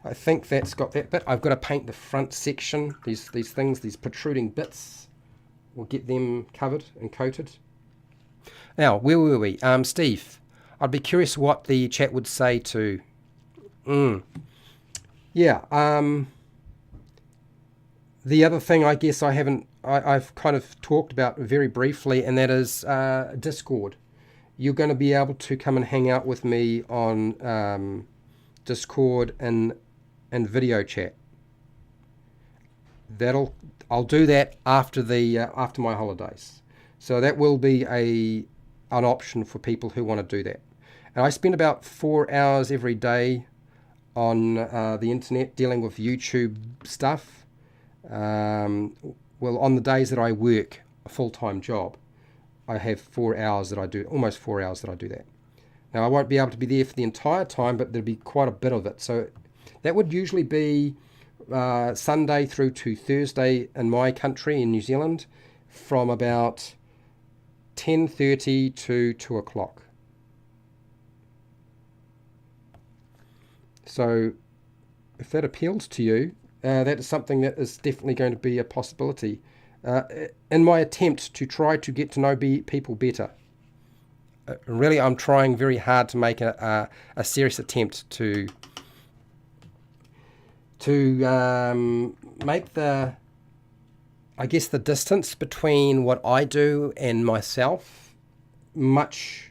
Speaker 1: I think that's got that bit. I've got to paint the front section. These things, these protruding bits, we'll get them covered and coated. Now, where were we? Steve, I'd be curious what the chat would say to... Yeah, the other thing I guess I've kind of talked about very briefly, and that is Discord. You're going to be able to come and hang out with me on Discord and video chat. I'll do that after my holidays. So that will be an option for people who want to do that. And I spend about 4 hours every day on the internet dealing with YouTube stuff. Well, on the days that I work a full-time job, I have 4 hours that I do, almost 4 hours that I do that. Now, I won't be able to be there for the entire time, but there'll be quite a bit of it. So that would usually be Sunday through to Thursday in my country, in New Zealand, from about 10:30 to 2 o'clock. So if that appeals to you, that is something that is definitely going to be a possibility in my attempt to try to get to know people better. Really, I'm trying very hard to make a serious attempt to make the distance between what I do and myself much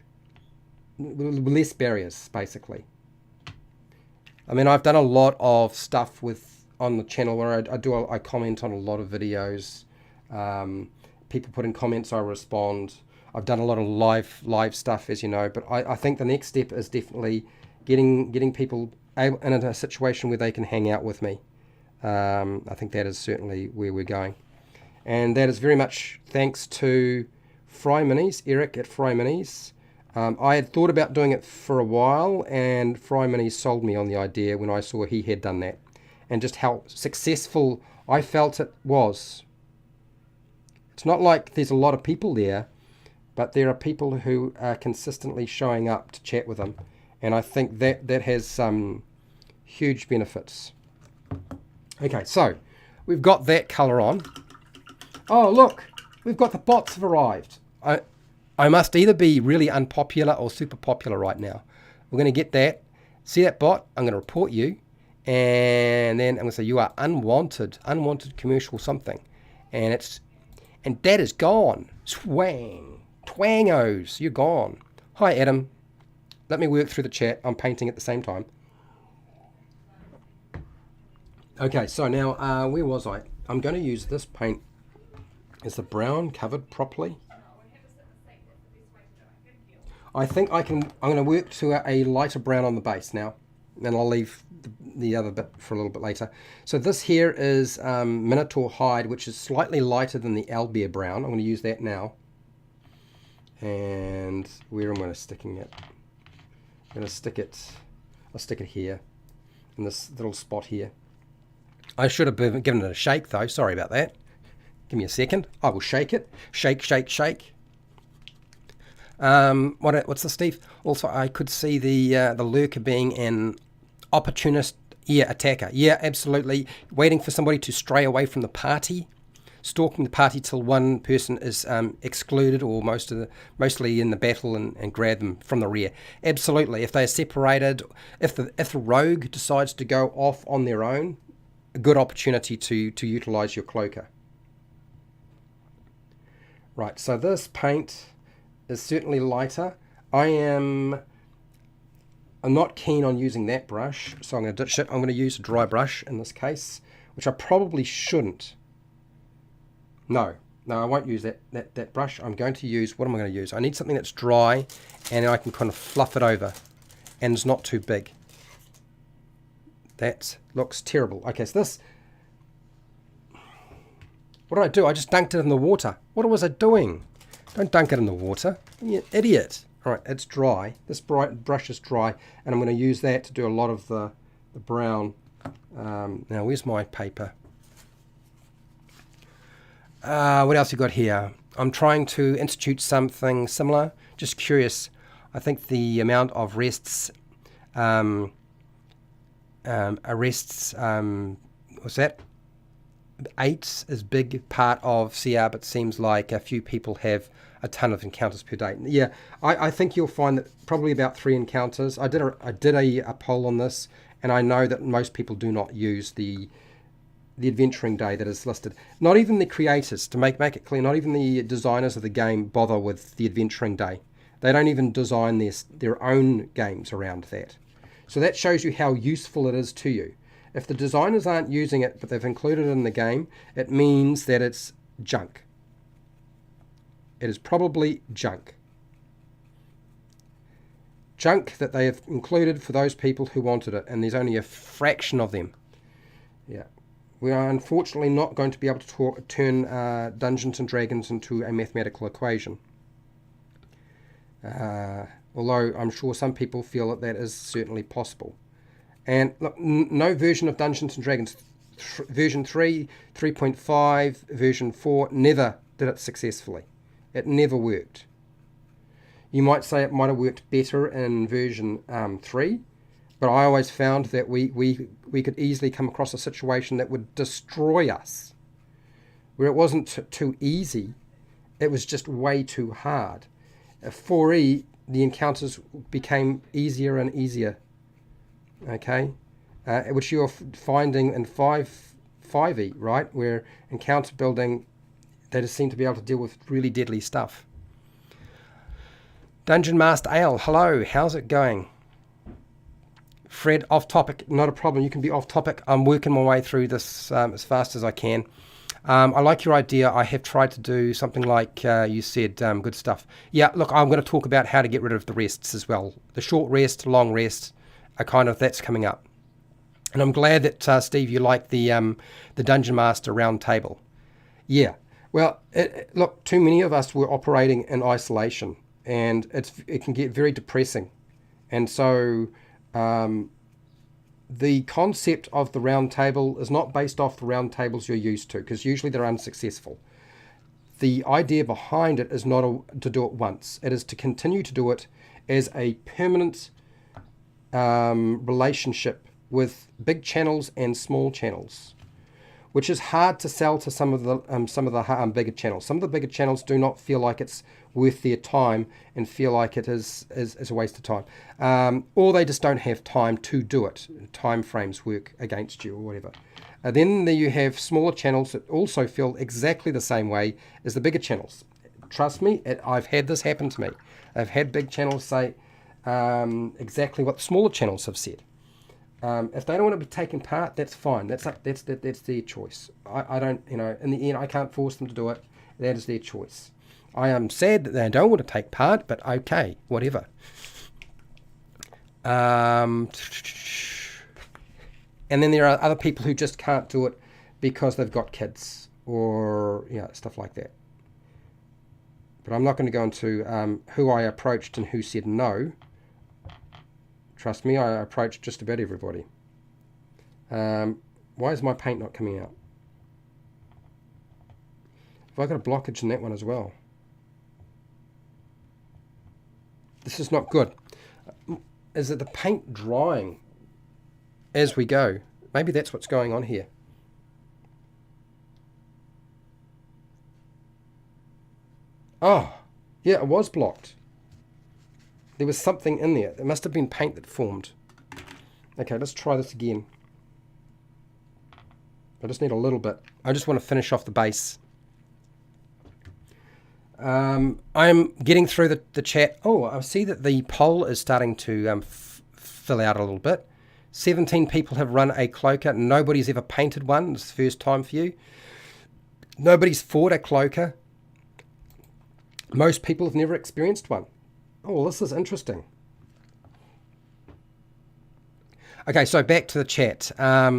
Speaker 1: less barriers, basically. I mean, I've done a lot of stuff on the channel where I comment on a lot of videos. People put in comments, I respond. I've done a lot of live stuff, as you know, but I think the next step is definitely getting people in a situation where they can hang out with me. I think that is certainly where we're going. And that is very much thanks to Fry Minis, Eric at Fry Minis. I had thought about doing it for a while, and Fry Minis sold me on the idea when I saw he had done that, and just how successful I felt it was. It's not like there's a lot of people there, but there are people who are consistently showing up to chat with them, and I think that has some huge benefits. Okay, so we've got that colour on. Oh, look, we've got the bots have arrived. I must either be really unpopular or super popular right now. We're going to get that. See that bot? I'm going to report you, And then I'm going to say you are unwanted commercial something. And that is gone. Swang. Twangos. You're gone. Hi, Adam. Let me work through the chat. I'm painting at the same time. Okay, so now, where was I? I'm going to use this paint. Is the brown covered properly? I think I'm going to work to a lighter brown on the base now. And I'll leave the other bit for a little bit later. So this here is Minotaur hide, which is slightly lighter than the Owlbear brown. I'm going to use that now. And where am I sticking it? I'm going to stick it, I'll stick it here, in this little spot here. I should have given it a shake though, sorry about that. Give me a second, I will shake it. Shake, shake, shake. What's this, Steve? Also, I could see the lurker being an opportunist, attacker. Yeah, absolutely. Waiting for somebody to stray away from the party. Stalking the party till one person is excluded, or mostly in the battle, and grab them from the rear. Absolutely. If they are separated, if the rogue decides to go off on their own, a good opportunity to utilize your cloaker. Right. So this paint is certainly lighter. I'm not keen on using that brush, so I'm going to ditch it. I'm going to use a dry brush in this case, which I probably shouldn't. No, I won't use that brush. I'm going to use, what am I going to use? I need something that's dry and I can kind of fluff it over and it's not too big. That looks terrible. Okay, so this, what did I do? I just dunked it in the water. What was I doing? Don't dunk it in the water, you idiot. All right, it's dry. This brush is dry and I'm going to use that to do a lot of the brown. Now, where's my paper? What else you got here? I'm trying to institute something similar. Just curious. I think the amount of arrests, what's that? 8 is big part of CR, but seems like a few people have a ton of encounters per day. Yeah, I think you'll find that probably about 3 encounters. I did a poll on this, and I know that most people do not use the adventuring day that is listed. Not even the creators, to make it clear, not even the designers of the game bother with the adventuring day. They don't even design their own games around that. So that shows you how useful it is to you. If the designers aren't using it, but they've included it in the game, it means that it's junk. It is probably junk. Junk that they have included for those people who wanted it, and there's only a fraction of them. Yeah. We are unfortunately not going to be able to turn Dungeons and Dragons into a mathematical equation. Although I'm sure some people feel that is certainly possible. And look, no version of Dungeons and Dragons, version 3, 3.5, version 4, never did it successfully. It never worked. You might say it might have worked better in version 3, but I always found that we could easily come across a situation that would destroy us. Where it wasn't too easy, it was just way too hard. At 4E, the encounters became easier and easier. Okay? Which you're finding in 5E, right? Where encounter building, they just seem to be able to deal with really deadly stuff. Dungeon Master Ale, hello, how's it going? Fred, off topic, not a problem. You can be off topic. I'm working my way through this as fast as I can. I like your idea. I have tried to do something like you said, good stuff. Yeah, look, I'm going to talk about how to get rid of the rests as well. The short rest, long rest, that's coming up. And I'm glad that, Steve, you like the Dungeon Master round table. Yeah, well, look, too many of us were operating in isolation, and it can get very depressing. And so the concept of the round table is not based off the round tables you're used to, because usually they're unsuccessful. The idea behind it is not to do it once. It is to continue to do it as a permanent relationship with big channels and small channels, which is hard to sell to some of the bigger channels. Some of the bigger channels do not feel like it's worth their time and feel like it is a waste of time, or they just don't have time to do it. Time frames work against you or whatever. Then there you have smaller channels that also feel exactly the same way as the bigger channels. Trust me, I've had this happen to me. I've had big channels say exactly what the smaller channels have said. If they don't want to be taking part, that's fine. That's their choice. I don't, in the end, I can't force them to do it. That is their choice. I am sad that they don't want to take part, but okay, whatever. And then there are other people who just can't do it because they've got kids or stuff like that. But I'm not going to go into who I approached and who said no. Trust me, I approached just about everybody. Why is my paint not coming out? Have I got a blockage in that one as well? This is not good. Is it the paint drying as we go? Maybe that's what's going on here. Oh, yeah, it was blocked. There was something in there. It must have been paint that formed. Okay, let's try this again. I just need a little bit. I just want to finish off the base. I'm getting through the chat. Oh, I see that the poll is starting to fill out a little bit. 17 people have run a cloaker. Nobody's ever painted one. It's the first time for you. Nobody's fought a cloaker. Most people have never experienced one. Oh, well, this is interesting. Okay, so back to the chat. I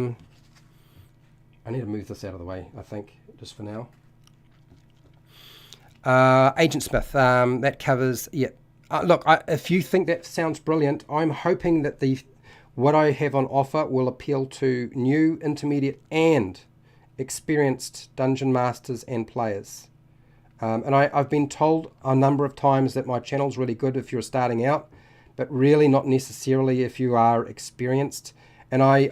Speaker 1: need to move this out of the way, I think, just for now. Agent Smith, that covers, yeah. Look, if you think that sounds brilliant, I'm hoping that what I have on offer will appeal to new, intermediate, and experienced dungeon masters and players. And I've been told a number of times that my channel's really good if you're starting out, but really not necessarily if you are experienced. And I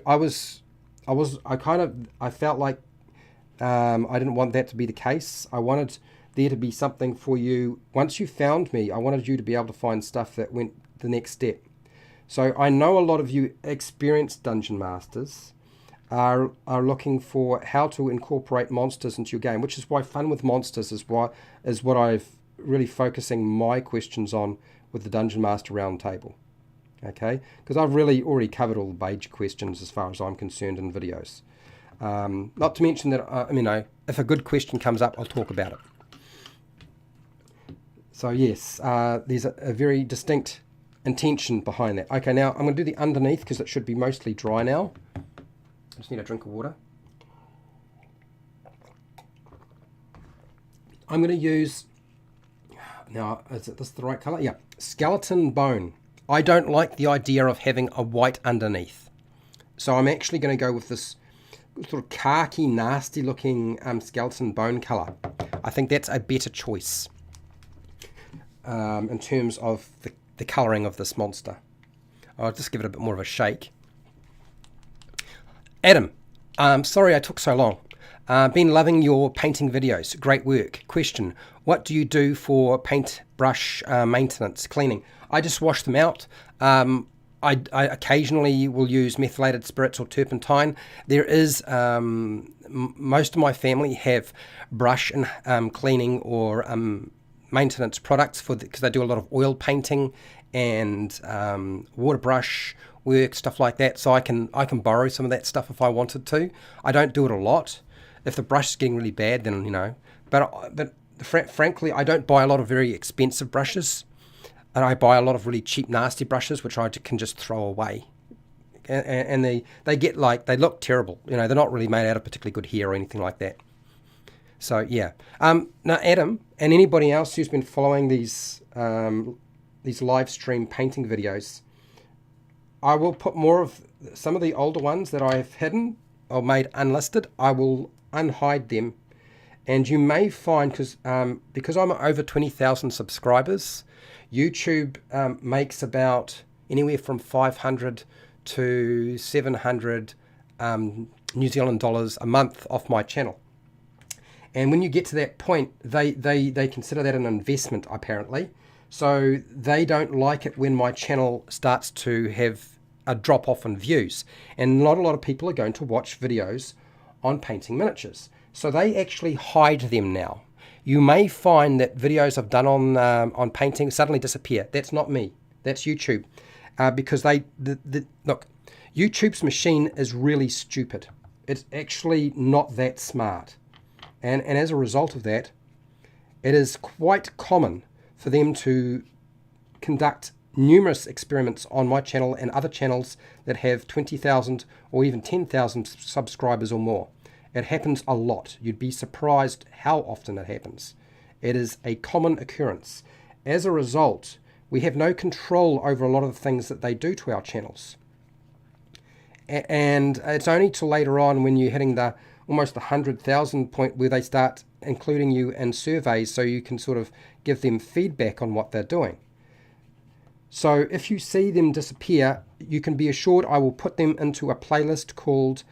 Speaker 1: felt like I didn't want that to be the case. I wanted there to be something for you. Once you found me, I wanted you to be able to find stuff that went the next step. So I know a lot of you experienced dungeon masters are looking for how to incorporate monsters into your game, which is why fun with monsters is what I've really focusing my questions on with the Dungeon Master Roundtable. Okay, because I've really already covered all the major questions as far as I'm concerned in videos. Not to mention that if a good question comes up, I'll talk about it. So yes, there's a very distinct intention behind that. Okay, now I'm going to do the underneath because it should be mostly dry now. I just need a drink of water. I'm going to use, now is this the right color? Yeah, skeleton bone. I don't like the idea of having a white underneath. So I'm actually going to go with this sort of khaki, nasty looking skeleton bone color. I think that's a better choice in terms of the coloring of this monster. I'll just give it a bit more of a shake. Adam, sorry I took so long. Been loving your painting videos. Great work. Question, what do you do for paintbrush maintenance, cleaning? I just wash them out. I occasionally will use methylated spirits or turpentine. There is, most of my family have brush and cleaning or maintenance products because they do a lot of oil painting and water brush work, stuff like that. So I can borrow some of that stuff if I wanted to. I don't do it a lot. If the brush is getting really bad, then But frankly, I don't buy a lot of very expensive brushes, and I buy a lot of really cheap, nasty brushes, which I can just throw away. And they look terrible. They're not really made out of particularly good hair or anything like that. So yeah. Now Adam and anybody else who's been following these live stream painting videos, I will put more of some of the older ones that I've hidden or made unlisted. I will unhide them, and you may find because I'm over 20,000 subscribers, YouTube makes about anywhere from 500 to 700 New Zealand dollars a month off my channel. And when you get to that point, they consider that an investment, apparently. So they don't like it when my channel starts to have a drop off in views. And not a lot of people are going to watch videos on painting miniatures. So they actually hide them now. You may find that videos I've done on painting suddenly disappear. That's not me. That's YouTube. Because look, YouTube's machine is really stupid. It's actually not that smart. And as a result of that, it is quite common for them to conduct numerous experiments on my channel and other channels that have 20,000 or even 10,000 subscribers or more. It happens a lot. You'd be surprised how often it happens. It is a common occurrence. As a result, we have no control over a lot of the things that they do to our channels. And it's only till later on when you're hitting the almost 100,000 point where they start including you in surveys so you can sort of give them feedback on what they're doing. So if you see them disappear, you can be assured I will put them into a playlist called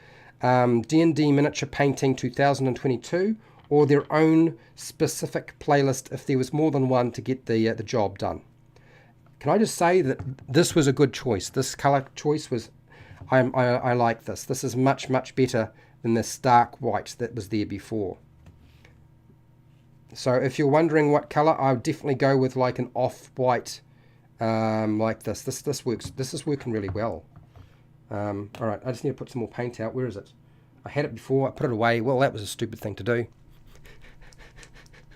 Speaker 1: D&D Miniature Painting 2022, or their own specific playlist if there was more than one to get the job done. Can I just say that this was a good choice? This color choice was, I like this. This is much, much better than the stark white that was there before. So if you're wondering what color, I would definitely go with like an off-white like this. This works. This is working really well. All right, I just need to put some more paint out. Where is it? I had it before. I put it away. Well, that was a stupid thing to do.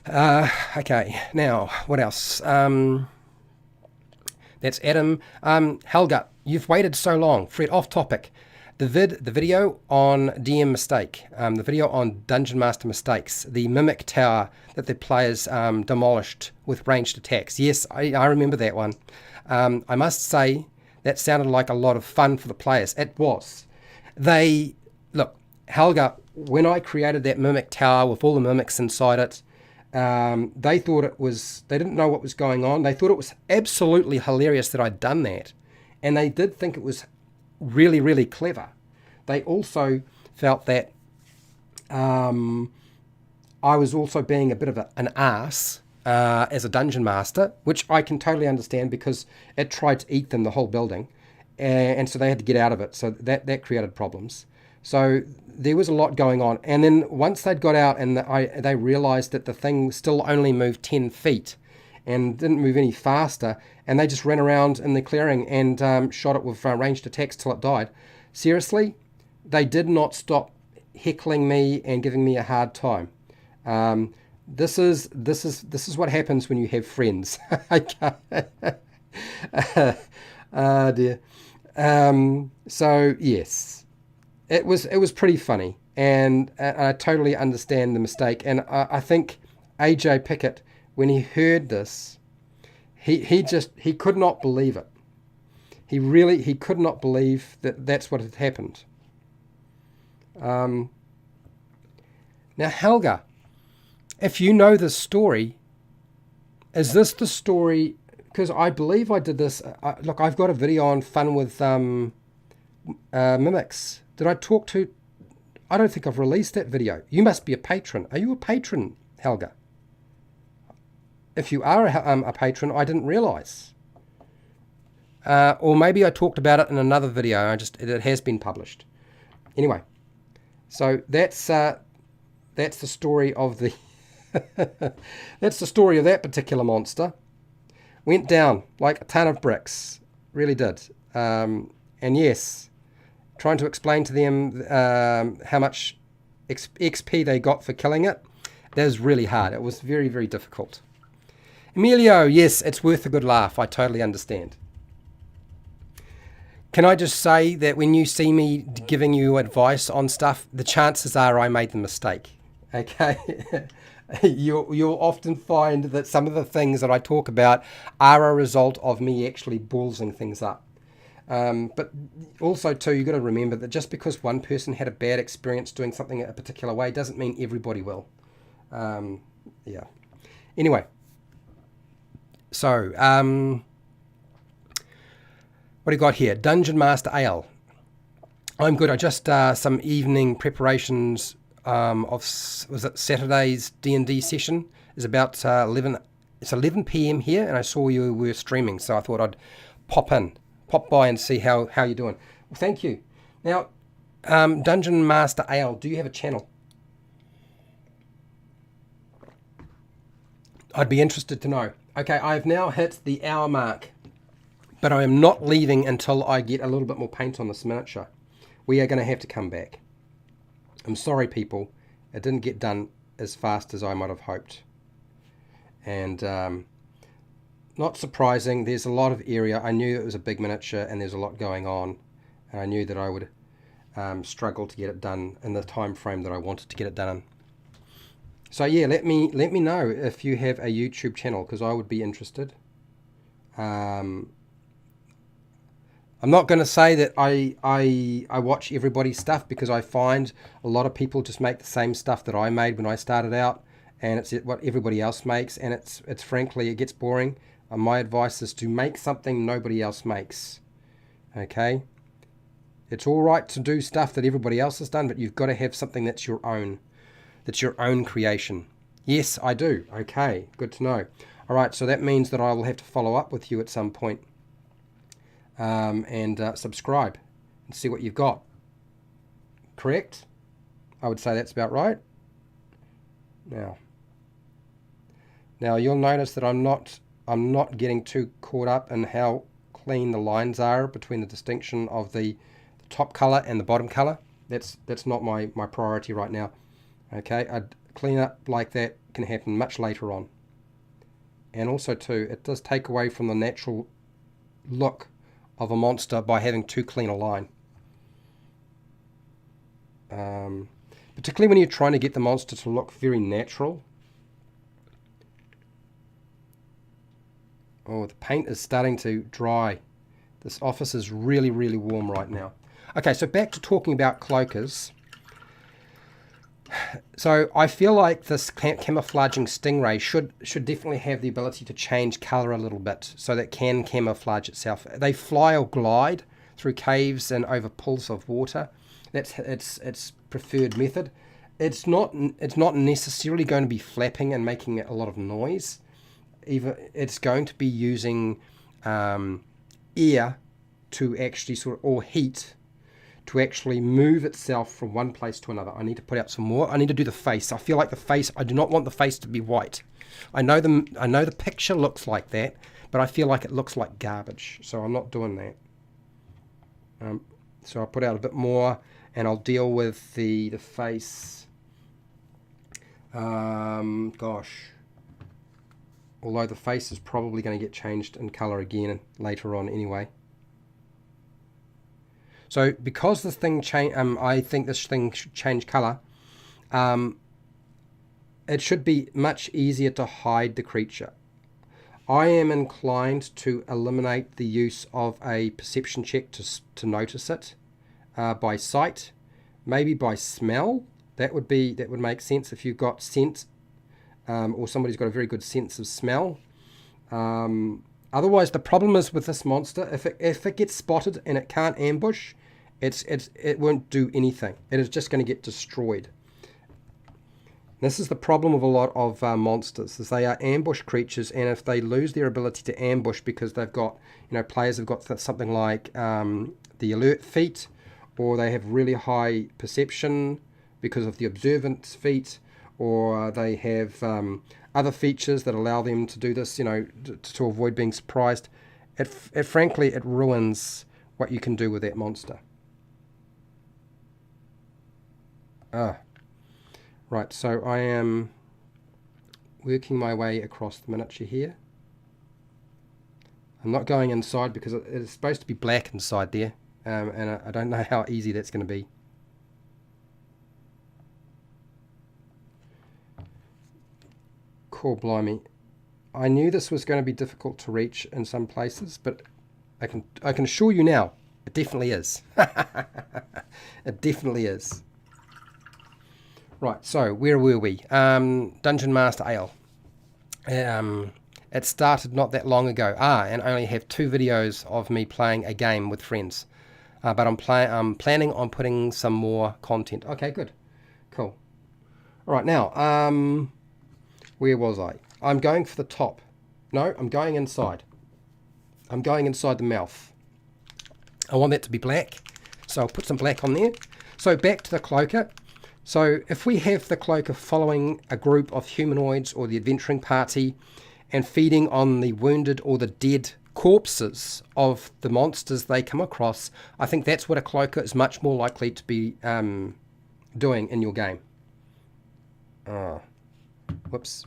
Speaker 1: Okay, now what else? That's Adam. Helga, you've waited so long. Fred, off topic. The video on DM Mistake, the video on Dungeon Master Mistakes, the Mimic Tower that the players demolished with ranged attacks. Yes, I remember that one. I must say that sounded like a lot of fun for the players. It was. Look, Helga, when I created that Mimic Tower with all the mimics inside it, they didn't know what was going on. They thought it was absolutely hilarious that I'd done that. And they did think it was really, really clever. They also felt that I was also being a bit of an ass as a dungeon master, which I can totally understand because it tried to eat them, the whole building, and so they had to get out of it. So that created problems. So there was a lot going on. And then once they'd got out and they realized that the thing still only moved 10 feet and didn't move any faster, and they just ran around in the clearing and shot it with ranged attacks till it died. Seriously, they did not stop heckling me and giving me a hard time. This is what happens when you have friends. Oh dear. So yes, it was pretty funny, and I totally understand the mistake. And I think AJ Pickett, when he heard this, he could not believe it. He could not believe that that's what had happened. Now, Helga, if you know this story, is this the story? Because I believe I did this. Look, I've got a video on fun with mimics. Did I talk to? I don't think I've released that video. You must be a patron. Are you a patron, Helga? If you are a patron, I didn't realize. Or maybe I talked about it in another video. It has been published. Anyway, so that's the story of the that's the story of that particular monster. Went down like a ton of bricks, really did. And yes, trying to explain to them how much XP they got for killing it, that was really hard. It was very, very difficult. Emilio, yes, it's worth a good laugh. I totally understand. Can I just say that when you see me giving you advice on stuff, the chances are I made the mistake. Okay? You'll often find that some of the things that I talk about are a result of me actually ballsing things up. But also, too, you've got to remember that just because one person had a bad experience doing something a particular way doesn't mean everybody will. Yeah. Anyway. So, what do you got here? Dungeon Master Ale. I'm good. I just some evening preparations was it Saturday's D&D session is about 11. It's 11 p.m. here, and I saw you were streaming, so I thought I'd pop by and see how you're doing. Well, thank you. Now, Dungeon Master Ale, do you have a channel? I'd be interested to know. Okay, I've now hit the hour mark, but I am not leaving until I get a little bit more paint on this miniature. We are going to have to come back. I'm sorry, people. It didn't get done as fast as I might have hoped. And not surprising, there's a lot of area. I knew it was a big miniature and there's a lot going on. And I knew that I would struggle to get it done in the time frame that I wanted to get it done in. So yeah, let me know if you have a YouTube channel, because I would be interested. I'm not going to say that I watch everybody's stuff, because I find a lot of people just make the same stuff that I made when I started out, and it's what everybody else makes, and it's frankly, it gets boring. My advice is to make something nobody else makes. Okay? It's all right to do stuff that everybody else has done, but you've got to have something that's your own. That's your own creation. Yes, I do. Okay, good to know. All right, so that means that I will have to follow up with you at some point. And subscribe and see what you've got. Correct? I would say that's about right. Now you'll notice that I'm not getting too caught up in how clean the lines are between the distinction of the top color and the bottom color. That's not my priority right now. Okay, a clean up like that can happen much later on. And also too, it does take away from the natural look of a monster by having too clean a line. Particularly when you're trying to get the monster to look very natural. Oh, the paint is starting to dry. This office is really, really warm right now. Okay, so back to talking about cloakers. So I feel like this camouflaging stingray should definitely have the ability to change color a little bit, so that it can camouflage itself. They fly or glide through caves and over pools of water. That's its preferred method. It's not necessarily going to be flapping and making a lot of noise. It's going to be using air to actually or heat to actually move itself from one place to another. I need to put out some more. I need to do the face. I feel like the face, I do not want the face to be white. I know the picture looks like that, but I feel like it looks like garbage, so I'm not doing that. So I'll put out a bit more, and I'll deal with the face. Gosh. Although the face is probably going to get changed in color again later on anyway. So because this thing I think this thing should change color. It should be much easier to hide the creature. I am inclined to eliminate the use of a perception check to notice it by sight, maybe by smell. That would make sense if you've got scent, or somebody's got a very good sense of smell. Otherwise, the problem is with this monster, if it gets spotted and it can't ambush, it won't do anything. It is just going to get destroyed. This is the problem of a lot of monsters, is they are ambush creatures, and if they lose their ability to ambush because they've got, players have got something like the alert feat, or they have really high perception because of the observance feat, or they have other features that allow them to do this, to avoid being surprised. Frankly, it ruins what you can do with that monster. Right, so I am working my way across the miniature here. I'm not going inside because it's supposed to be black inside there, and I don't know how easy that's going to be. Cool, blimey. I knew this was going to be difficult to reach in some places, but I can assure you now, it definitely is. It definitely is. Right, so where were we? Dungeon Master Ale. It started not that long ago. And I only have 2 videos of me playing a game with friends. but I'm planning on putting some more content. Okay, good. Cool. All right, now, where was I? I'm going for the top. No, I'm going inside. I'm going inside the mouth. I want that to be black, so I'll put some black on there. So back to the Cloaker. So if we have the Cloaker following a group of humanoids or the adventuring party and feeding on the wounded or the dead corpses of the monsters they come across, I think that's what a Cloaker is much more likely to be doing in your game. Whoops.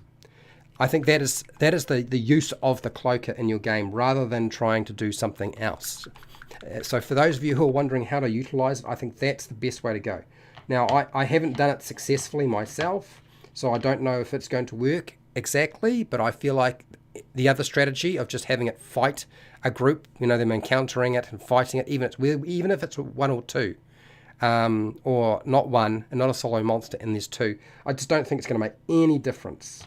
Speaker 1: I think that is the use of the Cloaker in your game rather than trying to do something else. So for those of you who are wondering how to utilize it, I think that's the best way to go. Now, I haven't done it successfully myself, so I don't know if it's going to work exactly, but I feel like the other strategy of just having it fight a group, you know, them encountering it and fighting it, even if it's one or two, or not one, and not a solo monster, and there's two, I just don't think it's going to make any difference.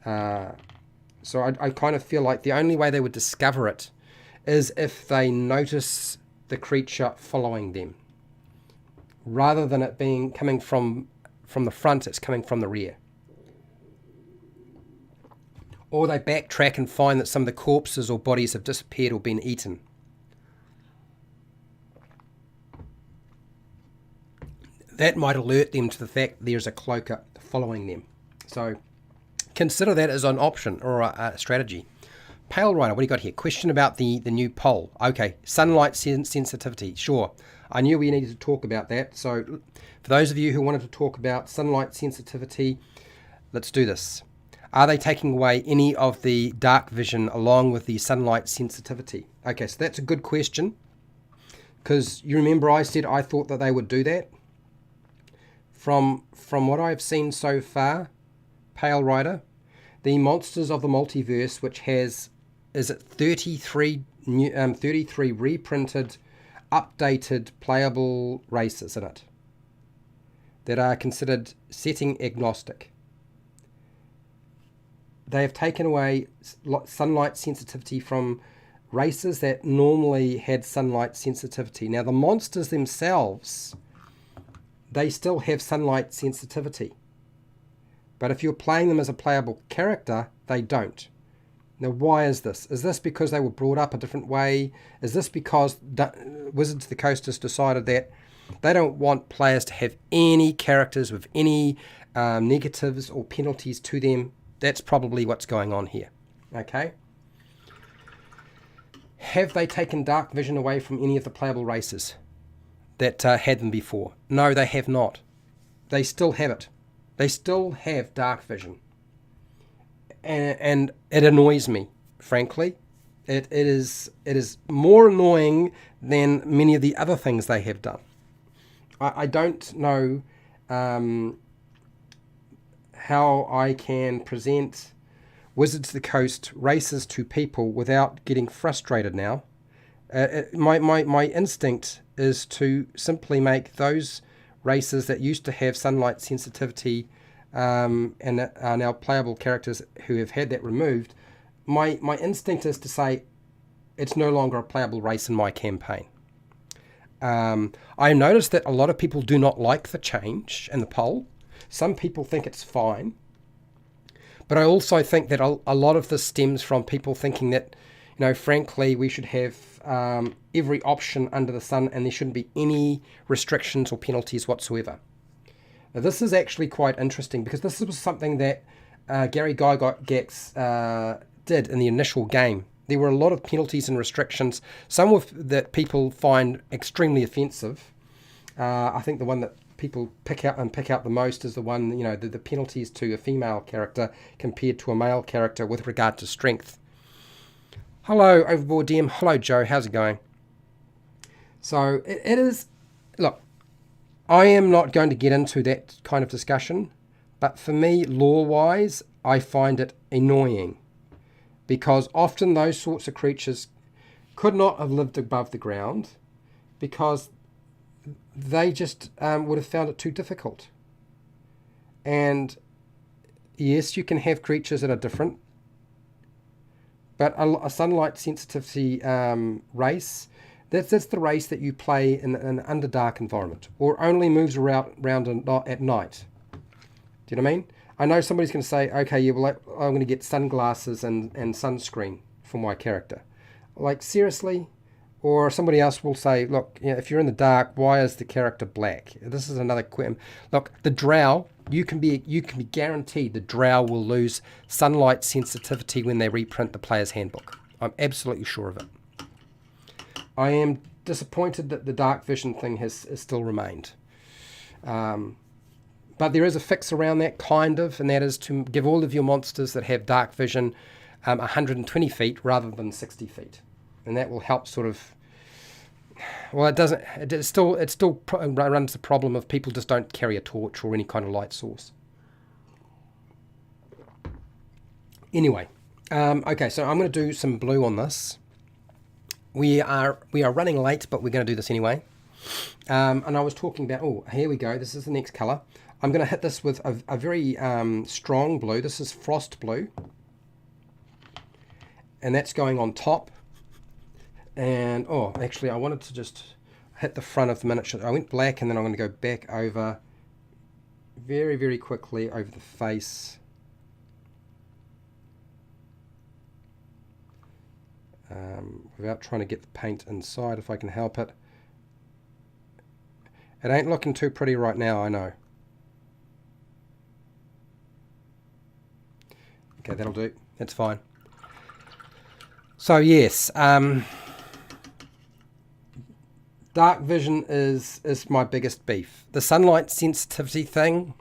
Speaker 1: So I kind of feel like the only way they would discover it is if they notice the creature following them. Rather than it being coming from the front, it's coming from the rear. Or they backtrack and find that some of the corpses or bodies have disappeared or been eaten. That might alert them to the fact there's a Cloaker following them. So consider that as an option or a strategy. Pale Rider, what do you got here? Question about the new poll. Okay, sunlight sensitivity. Sure, I knew we needed to talk about that. So for those of you who wanted to talk about sunlight sensitivity, let's do this. Are they taking away any of the dark vision along with the sunlight sensitivity? Okay, so that's a good question. Because you remember I said I thought that they would do that. From what I've seen so far, Pale Rider, the Monsters of the Multiverse, which has, is it 33 reprinted, updated, playable races in it that are considered setting agnostic. They have taken away sunlight sensitivity from races that normally had sunlight sensitivity. Now the monsters themselves, they still have sunlight sensitivity. But if you're playing them as a playable character, they don't. Now, why is this? Is this because they were brought up a different way? Is this because Wizards of the Coast has decided that they don't want players to have any characters with any negatives or penalties to them? That's probably what's going on here. Okay? Have they taken dark vision away from any of the playable races that had them before? No, they have not. They still have it. They still have dark vision. And it annoys me, frankly. It is more annoying than many of the other things they have done. I don't know how I can present Wizards of the Coast races to people without getting frustrated now. My instinct is to simply make those races that used to have sunlight sensitivity and are now playable characters who have had that removed. My instinct is to say it's no longer a playable race in my campaign. I noticed that a lot of people do not like the change in the poll. Some people think it's fine. But I also think that a lot of this stems from people thinking that, you know, frankly, we should have every option under the sun and there shouldn't be any restrictions or penalties whatsoever. Now, this is actually quite interesting because this was something that Gary Gygax did in the initial game. There were a lot of penalties and restrictions, some that people find extremely offensive. I think the one that people pick out the most is the one, you know, the penalties to a female character compared to a male character with regard to strength. Hello, Overboard DM. Hello, Joe. How's it going? So it is... Look, I am not going to get into that kind of discussion, but for me, lore-wise, I find it annoying because often those sorts of creatures could not have lived above the ground because they just would have found it too difficult. And yes, you can have creatures that are different, but a sunlight sensitivity race That's the race that you play in an underdark environment, or only moves around at night. Do you know what I mean? I know somebody's going to say, okay, yeah, well, I'm going to get sunglasses and sunscreen for my character. Like, seriously? Or somebody else will say, look, you know, if you're in the dark, why is the character black? This is another question. Look, the drow, you can be guaranteed the drow will lose sunlight sensitivity when they reprint the player's handbook. I'm absolutely sure of it. I am disappointed that the dark vision thing has still remained. But there is a fix around that, kind of, and that is to give all of your monsters that have dark vision 120 feet rather than 60 feet. And that will help sort of... Well, it still runs the problem of people just don't carry a torch or any kind of light source. Anyway, okay, so I'm going to do some blue on this. We are running late, but we're going to do this anyway. And I was talking about, oh, here we go. This is the next color. I'm going to hit this with a very strong blue. This is frost blue. And that's going on top. And, oh, actually, I wanted to just hit the front of the miniature. I went black, and then I'm going to go back over very, very quickly over the face. Without trying to get the paint inside, if I can help it. It ain't looking too pretty right now, I know. Okay, that'll do. That's fine. So yes, dark vision is my biggest beef. The sunlight sensitivity thing,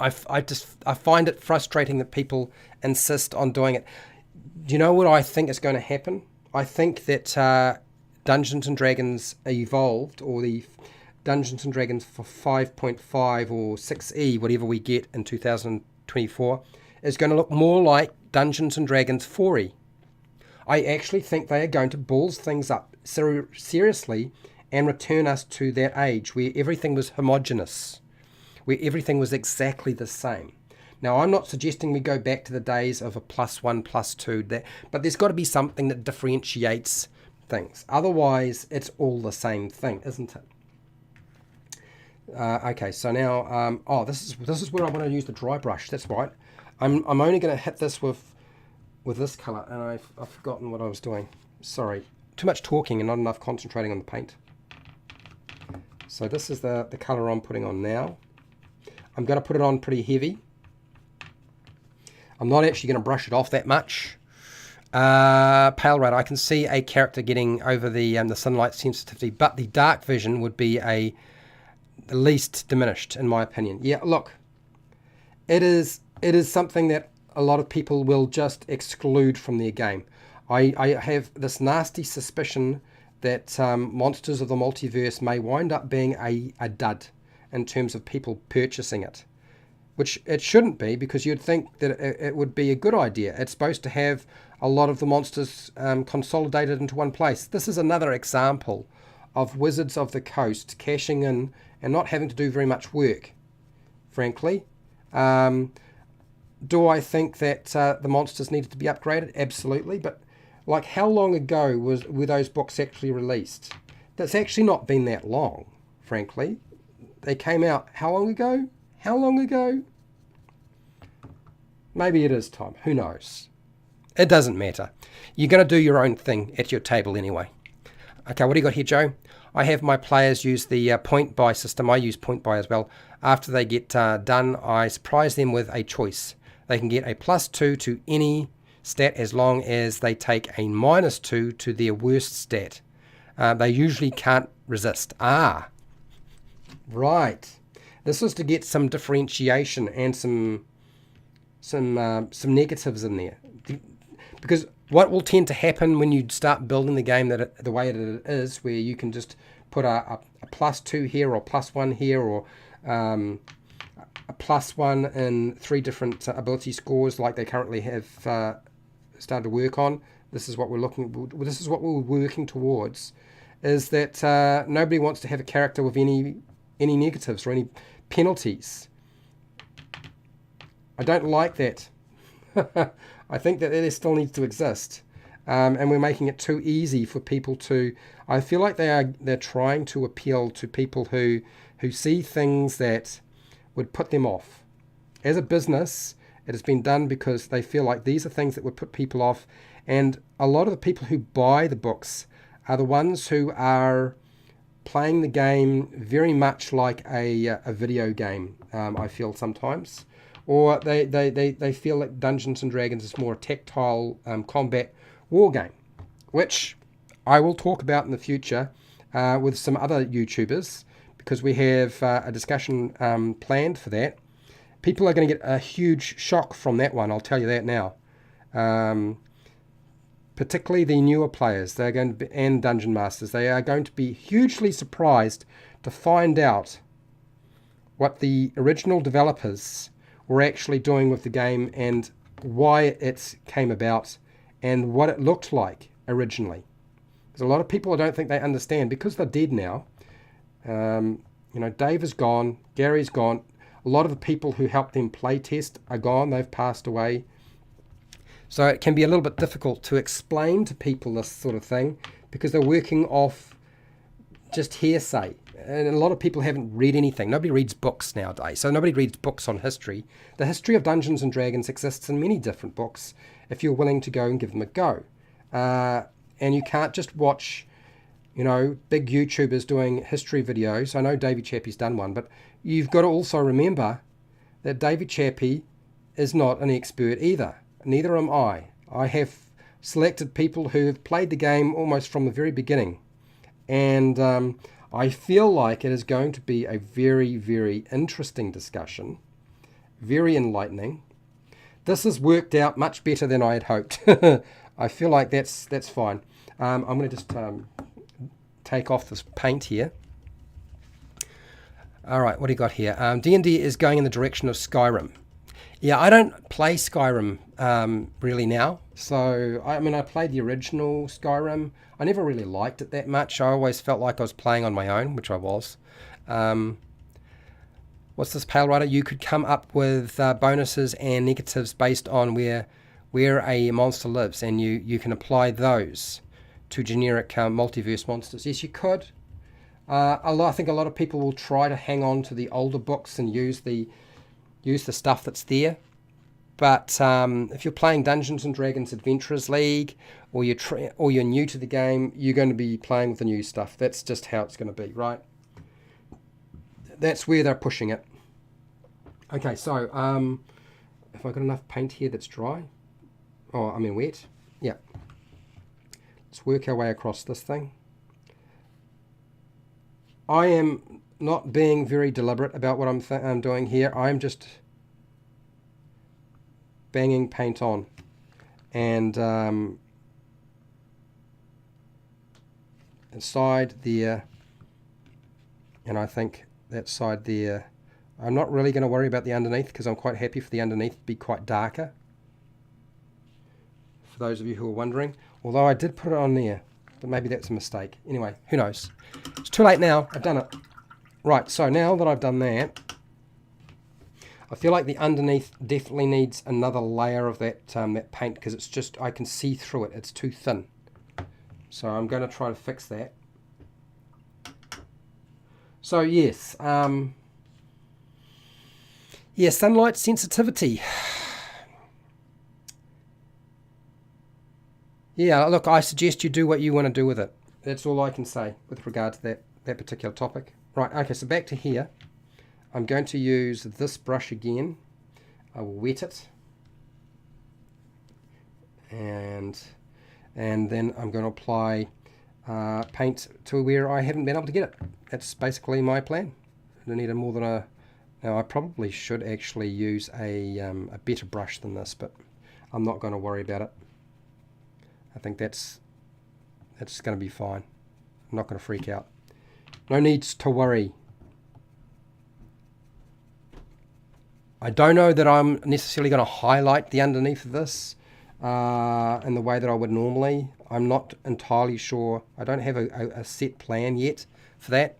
Speaker 1: I find it frustrating that people insist on doing it. Do you know what I think is going to happen? I think that Dungeons & Dragons Evolved, or the Dungeons & Dragons for 5.5 or 6E, whatever we get in 2024, is going to look more like Dungeons & Dragons 4E. I actually think they are going to balls things up seriously and return us to that age where everything was homogeneous, where everything was exactly the same. Now, I'm not suggesting we go back to the days of a +1, +2, but there's got to be something that differentiates things. Otherwise, it's all the same thing, isn't it? Okay, so now, oh, this is where I want to use the dry brush. That's right. I'm only going to hit this with this color, and I've forgotten what I was doing. Sorry, too much talking and not enough concentrating on the paint. So this is the color I'm putting on now. I'm going to put it on pretty heavy. I'm not actually going to brush it off that much. Pale red, I can see a character getting over the sunlight sensitivity, but the dark vision would be the least diminished, in my opinion. Yeah, look, it is something that a lot of people will just exclude from their game. I have this nasty suspicion that Monsters of the Multiverse may wind up being a dud in terms of people purchasing it. Which it shouldn't be, because you'd think that it would be a good idea. It's supposed to have a lot of the monsters consolidated into one place. This is another example of Wizards of the Coast cashing in and not having to do very much work, frankly. Do I think that the monsters needed to be upgraded? Absolutely. But like, how long ago were those books actually released? That's actually not been that long, frankly. They came out how long ago? How long ago? Maybe it is time. Who knows? It doesn't matter. You're going to do your own thing at your table anyway. Okay, what do you got here, Joe? I have my players use the point buy system. I use point buy as well. After they get done, I surprise them with a choice. They can get a +2 to any stat as long as they take a -2 to their worst stat. They usually can't resist. Ah, right. This was to get some differentiation and some negatives in there, because what will tend to happen when you start building the game the way that it is, where you can just put a +2 here or +1 here, or a +1 in 3 different ability scores like they currently have started to work on. This is what we're working towards. Is that nobody wants to have a character with any negatives or any penalties. I don't like that. I think that it still needs to exist. and we're making it too easy for people to. I feel like they're trying to appeal to people who see things that would put them off. As a business, it has been done because they feel like these are things that would put people off, and a lot of the people who buy the books are the ones who are playing the game very much like a video game, I feel sometimes. Or they feel like Dungeons and Dragons is more a tactile combat war game, which I will talk about in the future with some other YouTubers, because we have a discussion planned for that. People are going to get a huge shock from that one, I'll tell you that now. Particularly the newer players, they're going to be, and Dungeon Masters, they are going to be hugely surprised to find out what the original developers were actually doing with the game and why it came about and what it looked like originally. Because a lot of people, I don't think they understand, because they're dead now. Dave is gone, Gary's gone, a lot of the people who helped them play test are gone, they've passed away. So it can be a little bit difficult to explain to people this sort of thing, because they're working off just hearsay. And a lot of people haven't read anything. Nobody reads books nowadays. So nobody reads books on history. The history of Dungeons and Dragons exists in many different books if you're willing to go and give them a go. And you can't just watch, big YouTubers doing history videos. I know Davey Chappie's done one, but you've got to also remember that Davey Chappie is not an expert either. Neither am I. I have selected people who have played the game almost from the very beginning. And I feel like it is going to be a very, very interesting discussion. Very enlightening. This has worked out much better than I had hoped. I feel like that's fine. I'm going to just take off this paint here. All right, what do you got here? D&D is going in the direction of Skyrim. Yeah, I don't play Skyrim really now. So, I played the original Skyrim. I never really liked it that much. I always felt like I was playing on my own, which I was. What's this, Pale Rider? You could come up with bonuses and negatives based on where a monster lives, and you can apply those to generic multiverse monsters. Yes, you could. I think a lot of people will try to hang on to the older books and use the stuff that's there. But if you're playing Dungeons and Dragons Adventurers League, or you're new to the game, you're going to be playing with the new stuff. That's just how it's going to be, right? That's where they're pushing it. Okay, so have I got enough paint here that's dry? Oh, wet. Yeah. Let's work our way across this thing. I am not being very deliberate about what I'm doing here. I'm just banging paint on, and side there, and I think that side there. I'm not really going to worry about the underneath, because I'm quite happy for the underneath to be quite darker, for those of you who are wondering, although I did put it on there, but maybe that's a mistake. Anyway, who knows? It's too late now. I've done it. Right, so now that I've done that, I feel like the underneath definitely needs another layer of that paint, because it's just, I can see through it. It's too thin. So I'm going to try to fix that. So yes, sunlight sensitivity. Yeah, look, I suggest you do what you want to do with it. That's all I can say with regard to that particular topic. Right, okay, so back to here. I'm going to use this brush again. I will wet it. And then I'm going to apply paint to where I haven't been able to get it. That's basically my plan. I don't need more than a... Now, I probably should actually use a better brush than this, but I'm not going to worry about it. I think that's going to be fine. I'm not going to freak out. No needs to worry. I don't know that I'm necessarily going to highlight the underneath of this in the way that I would normally. I'm not entirely sure. I don't have a set plan yet for that.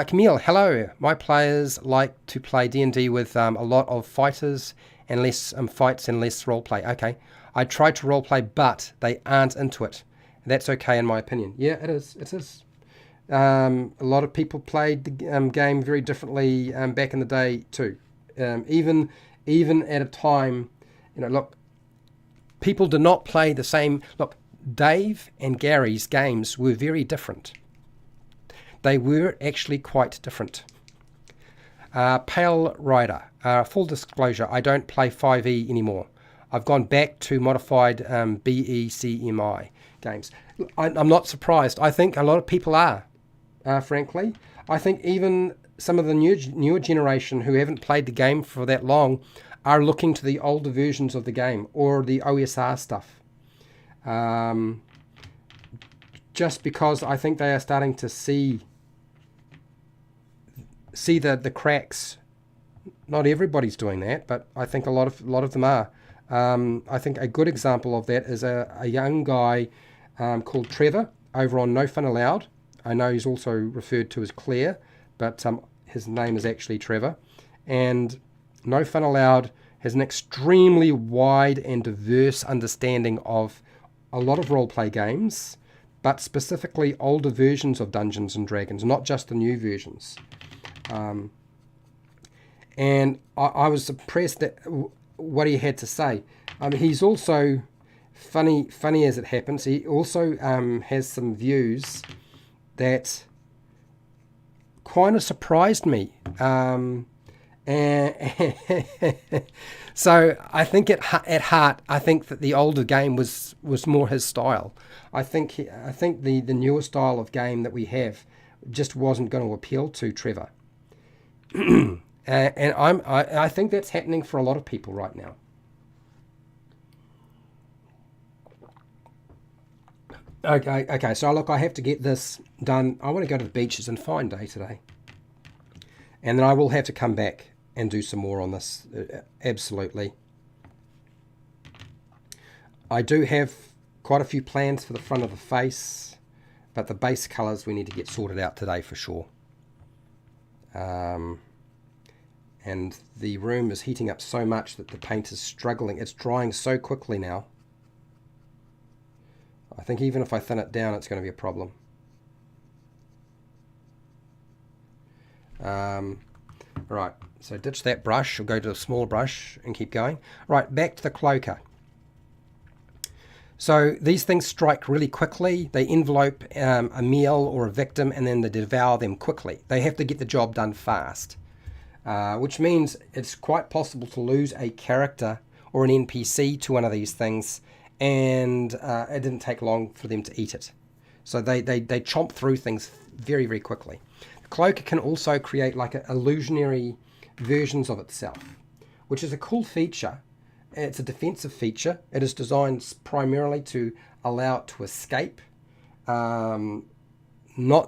Speaker 1: Camille, hello. My players like to play D&D with a lot of fighters and less fights and less roleplay. Okay. I tried to roleplay, but they aren't into it. That's okay in my opinion. Yeah, it is. It is. A lot of people played the game very differently back in the day too. Even at a time, look, people did not play the same. Look, Dave and Gary's games were very different. They were actually quite different. Pale Rider. Full disclosure, I don't play 5e anymore. I've gone back to modified BECMI games. I'm not surprised. I think a lot of people are, frankly. I think even some of the newer generation who haven't played the game for that long are looking to the older versions of the game or the OSR stuff. Just because I think they are starting to see the cracks. Not everybody's doing that, but I think a lot of them are. I think a good example of that is a young guy called Trevor over on No Fun Allowed. I know he's also referred to as Claire, but his name is actually Trevor. And No Fun Allowed has an extremely wide and diverse understanding of a lot of roleplay games, but specifically older versions of Dungeons and Dragons, not just the new versions. And I was impressed at what he had to say. He's also funny as it happens. He also has some views that kind of surprised me. And so I think at heart, I think that the older game was more his style. I think the newer style of game that we have just wasn't going to appeal to Trevor. And I think that's happening for a lot of people right now. Okay. So look, I have to get this done. I want to go to the beach. It's a fine day today, and then I will have to come back and do some more on this. Absolutely. I do have quite a few plans for the front of the face, but the base colours we need to get sorted out today for sure. And the room is heating up so much that the paint is struggling. It's drying so quickly now. I think even if I thin it down, it's going to be a problem. Right, so ditch that brush. I'll go to a smaller brush and keep going. Right, back to the Cloaker. So these things strike really quickly. They envelope a meal or a victim, and then they devour them quickly. They have to get the job done fast, which means it's quite possible to lose a character or an NPC to one of these things, and it didn't take long for them to eat it. So they chomp through things very, very quickly. The Cloaker can also create like illusionary versions of itself, which is a cool feature. It's a defensive feature. It is designed primarily to allow it to escape, not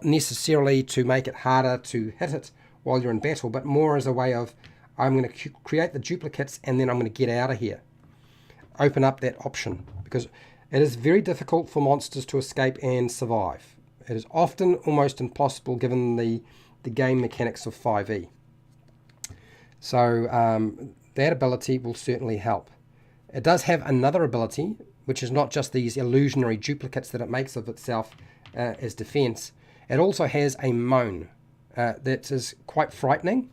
Speaker 1: necessarily to make it harder to hit it while you're in battle, but more as a way of, I'm going to create the duplicates and then I'm going to get out of here. Open up that option, because it is very difficult for monsters to escape and survive. It is often almost impossible given the game mechanics of 5e. So that ability will certainly help. It does have another ability, which is not just these illusionary duplicates that it makes of itself as defense. It also has a moan that is quite frightening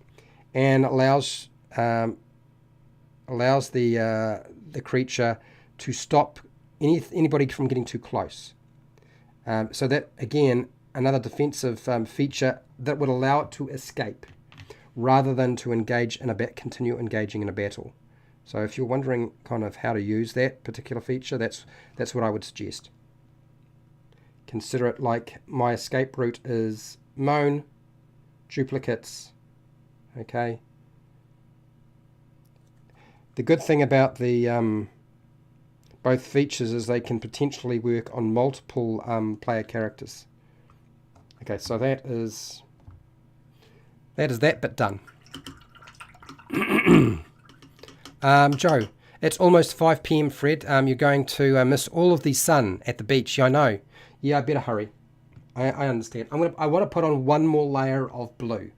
Speaker 1: and allows the creature to stop anybody from getting too close. So that, again, another defensive feature that would allow it to escape, rather than to continue engaging in a battle. So if you're wondering kind of how to use that particular feature, that's what I would suggest. Consider it like my escape route is moan, duplicates, okay. The good thing about the both features is they can potentially work on multiple player characters. Okay, so that is that bit done. Joe, it's almost 5 p.m, Fred. You're going to miss all of the sun at the beach. Yeah, I know. Yeah, I better hurry. I understand. I want to put on one more layer of blue.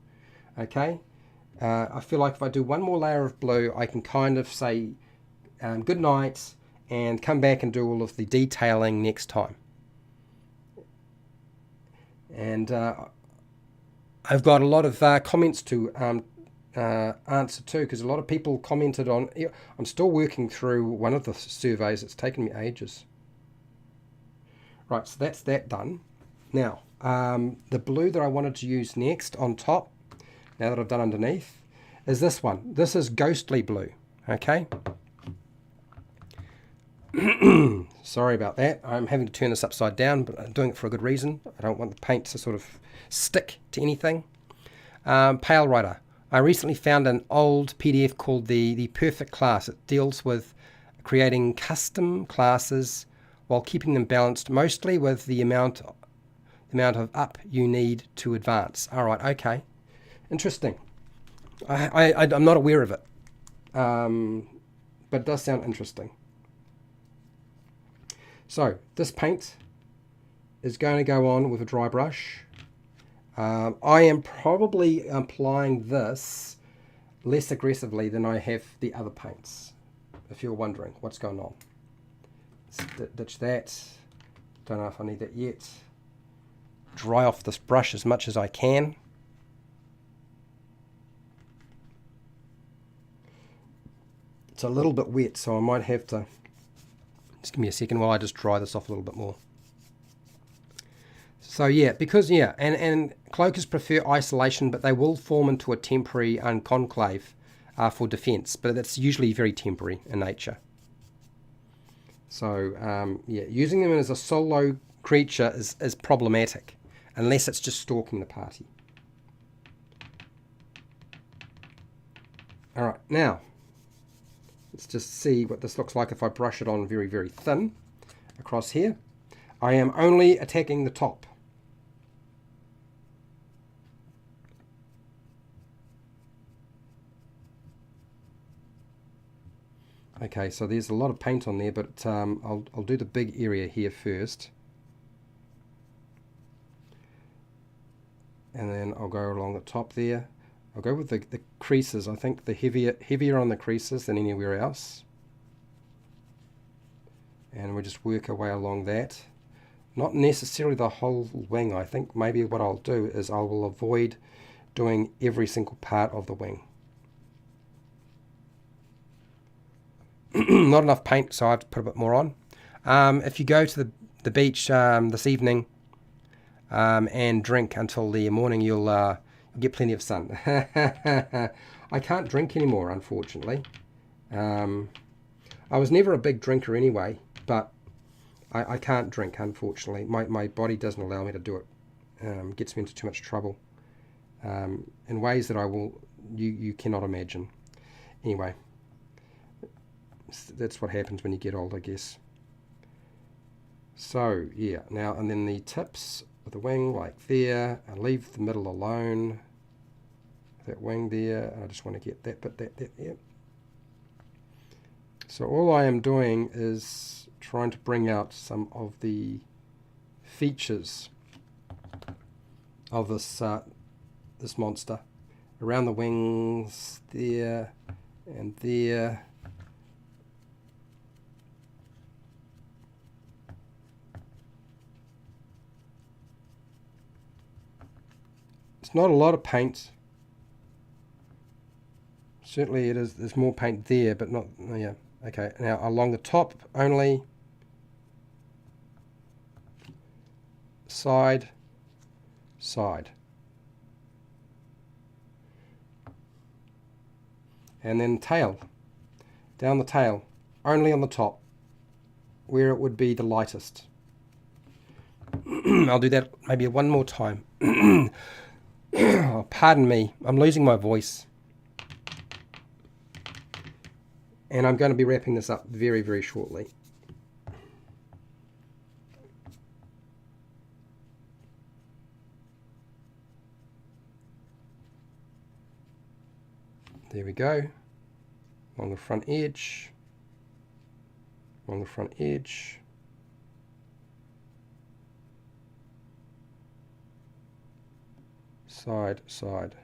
Speaker 1: Okay? I feel like if I do one more layer of blue, I can kind of say good night and come back and do all of the detailing next time. And I've got a lot of comments to answer too, because a lot of people commented on. I'm still working through one of the surveys. It's taken me ages. Right, so that's that done. Now, the blue that I wanted to use next on top, now that I've done underneath, is this one. This is Ghostly Blue, okay? Sorry about that. I'm having to turn this upside down, but I'm doing it for a good reason. I don't want the paint to sort of stick to anything. Pale Rider. I recently found an old PDF called the Perfect Class. It deals with creating custom classes while keeping them balanced, mostly with the amount of up you need to advance. All right, okay. Interesting. I'm not aware of it, but it does sound interesting. So this paint is going to go on with a dry brush. I am probably applying this less aggressively than I have the other paints, if you're wondering what's going on. Let's ditch that. Don't know if I need that yet. Dry off this brush as much as I can. It's a little bit wet, so I might have to... Just give me a second while I just dry this off a little bit more. So yeah, because and cloakers prefer isolation, but they will form into a temporary conclave for defense, but that's usually very temporary in nature. So yeah, using them as a solo creature is problematic, unless it's just stalking the party. Alright, now let's just see what this looks like if I brush it on very, very thin across here. I am only attacking the top. Okay, so there's a lot of paint on there, but I'll do the big area here first. And then I'll go along the top there. I'll go with the creases. I think the heavier on the creases than anywhere else. And we'll just work our way along that. Not necessarily the whole wing. I think maybe what I'll do is I will avoid doing every single part of the wing. Not enough paint, so I have to put a bit more on. If you go to the beach this evening and drink until the morning, you'll get plenty of sun. I can't drink anymore, unfortunately. I was never a big drinker anyway, but I can't drink, unfortunately. My body doesn't allow me to do it. Gets me into too much trouble in ways that you cannot imagine. Anyway, that's what happens when you get old, I guess. So yeah, now and then the tips of the wing, like there. I leave the middle alone. That wing there. I just want to get that bit, that there. So all I am doing is trying to bring out some of the features of this this monster around the wings, there and there. It's not a lot of paint. Certainly it is. There's more paint there, but not. Yeah. Okay. Now along the top only. Side. Side. And then tail. Down the tail. Only on the top, where it would be the lightest. I'll do that maybe one more time. Oh, pardon me, I'm losing my voice. And I'm going to be wrapping this up very, very shortly. There we go. Along the front edge. Along the front edge. Side, side.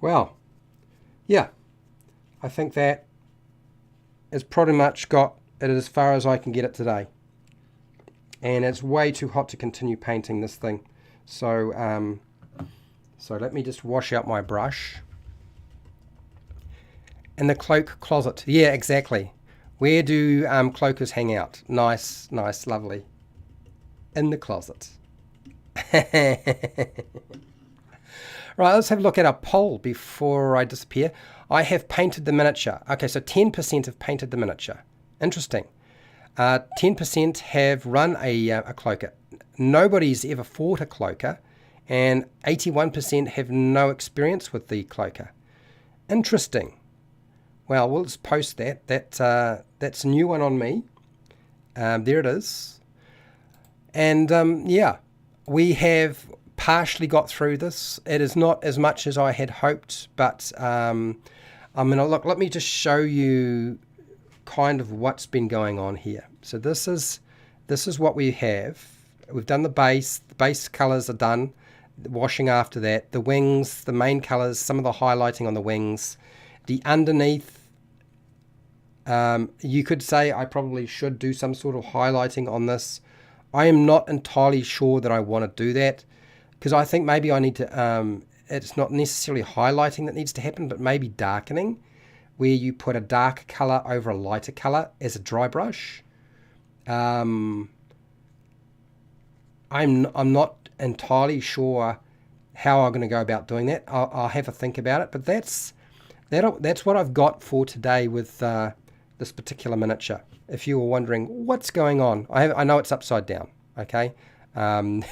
Speaker 1: Well, yeah, I think that has pretty much got it as far as I can get it today. And it's way too hot to continue painting this thing. So, so let me just wash out my brush. In the cloak closet. Yeah, exactly. Where do cloakers hang out? Nice, nice, lovely. In the closet. Right, let's have a look at our poll before I disappear. I have painted the miniature. Okay, so 10% have painted the miniature. Interesting. 10% have run a cloaker. Nobody's ever fought a cloaker, and 81% have no experience with the cloaker. Interesting. Well, we'll just post that. That's a new one on me. There it is. And yeah, we have partially got through this. It is not as much as I had hoped, but I'm gonna look. Let me just show you kind of what's been going on here. So this is what we have. We've done the base. The base colors are done. The washing after that. The wings, the main colors, some of the highlighting on the wings. The underneath. You could say I probably should do some sort of highlighting on this. I am not entirely sure that I want to do that, because I think maybe I need to, it's not necessarily highlighting that needs to happen, but maybe darkening, where you put a darker color over a lighter color as a dry brush. I'm not entirely sure how I'm going to go about doing that. I'll have a think about it, but that's what I've got for today with this particular miniature. If you were wondering what's going on, I know it's upside down, okay? But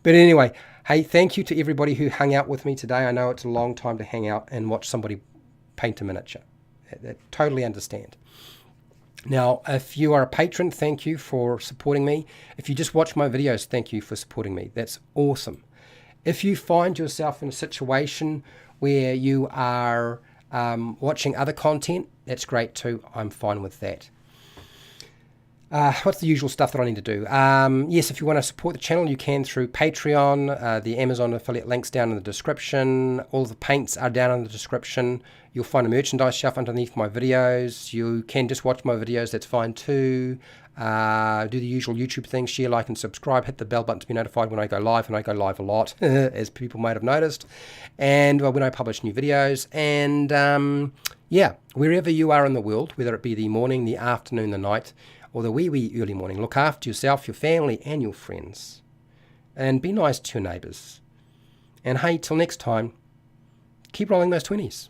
Speaker 1: anyway, hey, thank you to everybody who hung out with me today. I know it's a long time to hang out and watch somebody paint a miniature. I totally understand. Now, if you are a patron, thank you for supporting me. If you just watch my videos, thank you for supporting me. That's awesome. If you find yourself in a situation where you are watching other content, that's great too. I'm fine with that. What's the usual stuff that I need to do? Yes, if you want to support the channel, you can through Patreon. The Amazon affiliate links down in the description. All the paints are down in the description. You'll find a merchandise shelf underneath my videos. You can just watch my videos, that's fine too. Do the usual YouTube things, share, like, and subscribe. Hit the bell button to be notified when I go live, and I go live a lot, as people might have noticed. And when I publish new videos. And yeah, wherever you are in the world, whether it be the morning, the afternoon, the night, or the wee early morning, look after yourself, your family, and your friends. And be nice to your neighbours. And hey, till next time, keep rolling those 20s.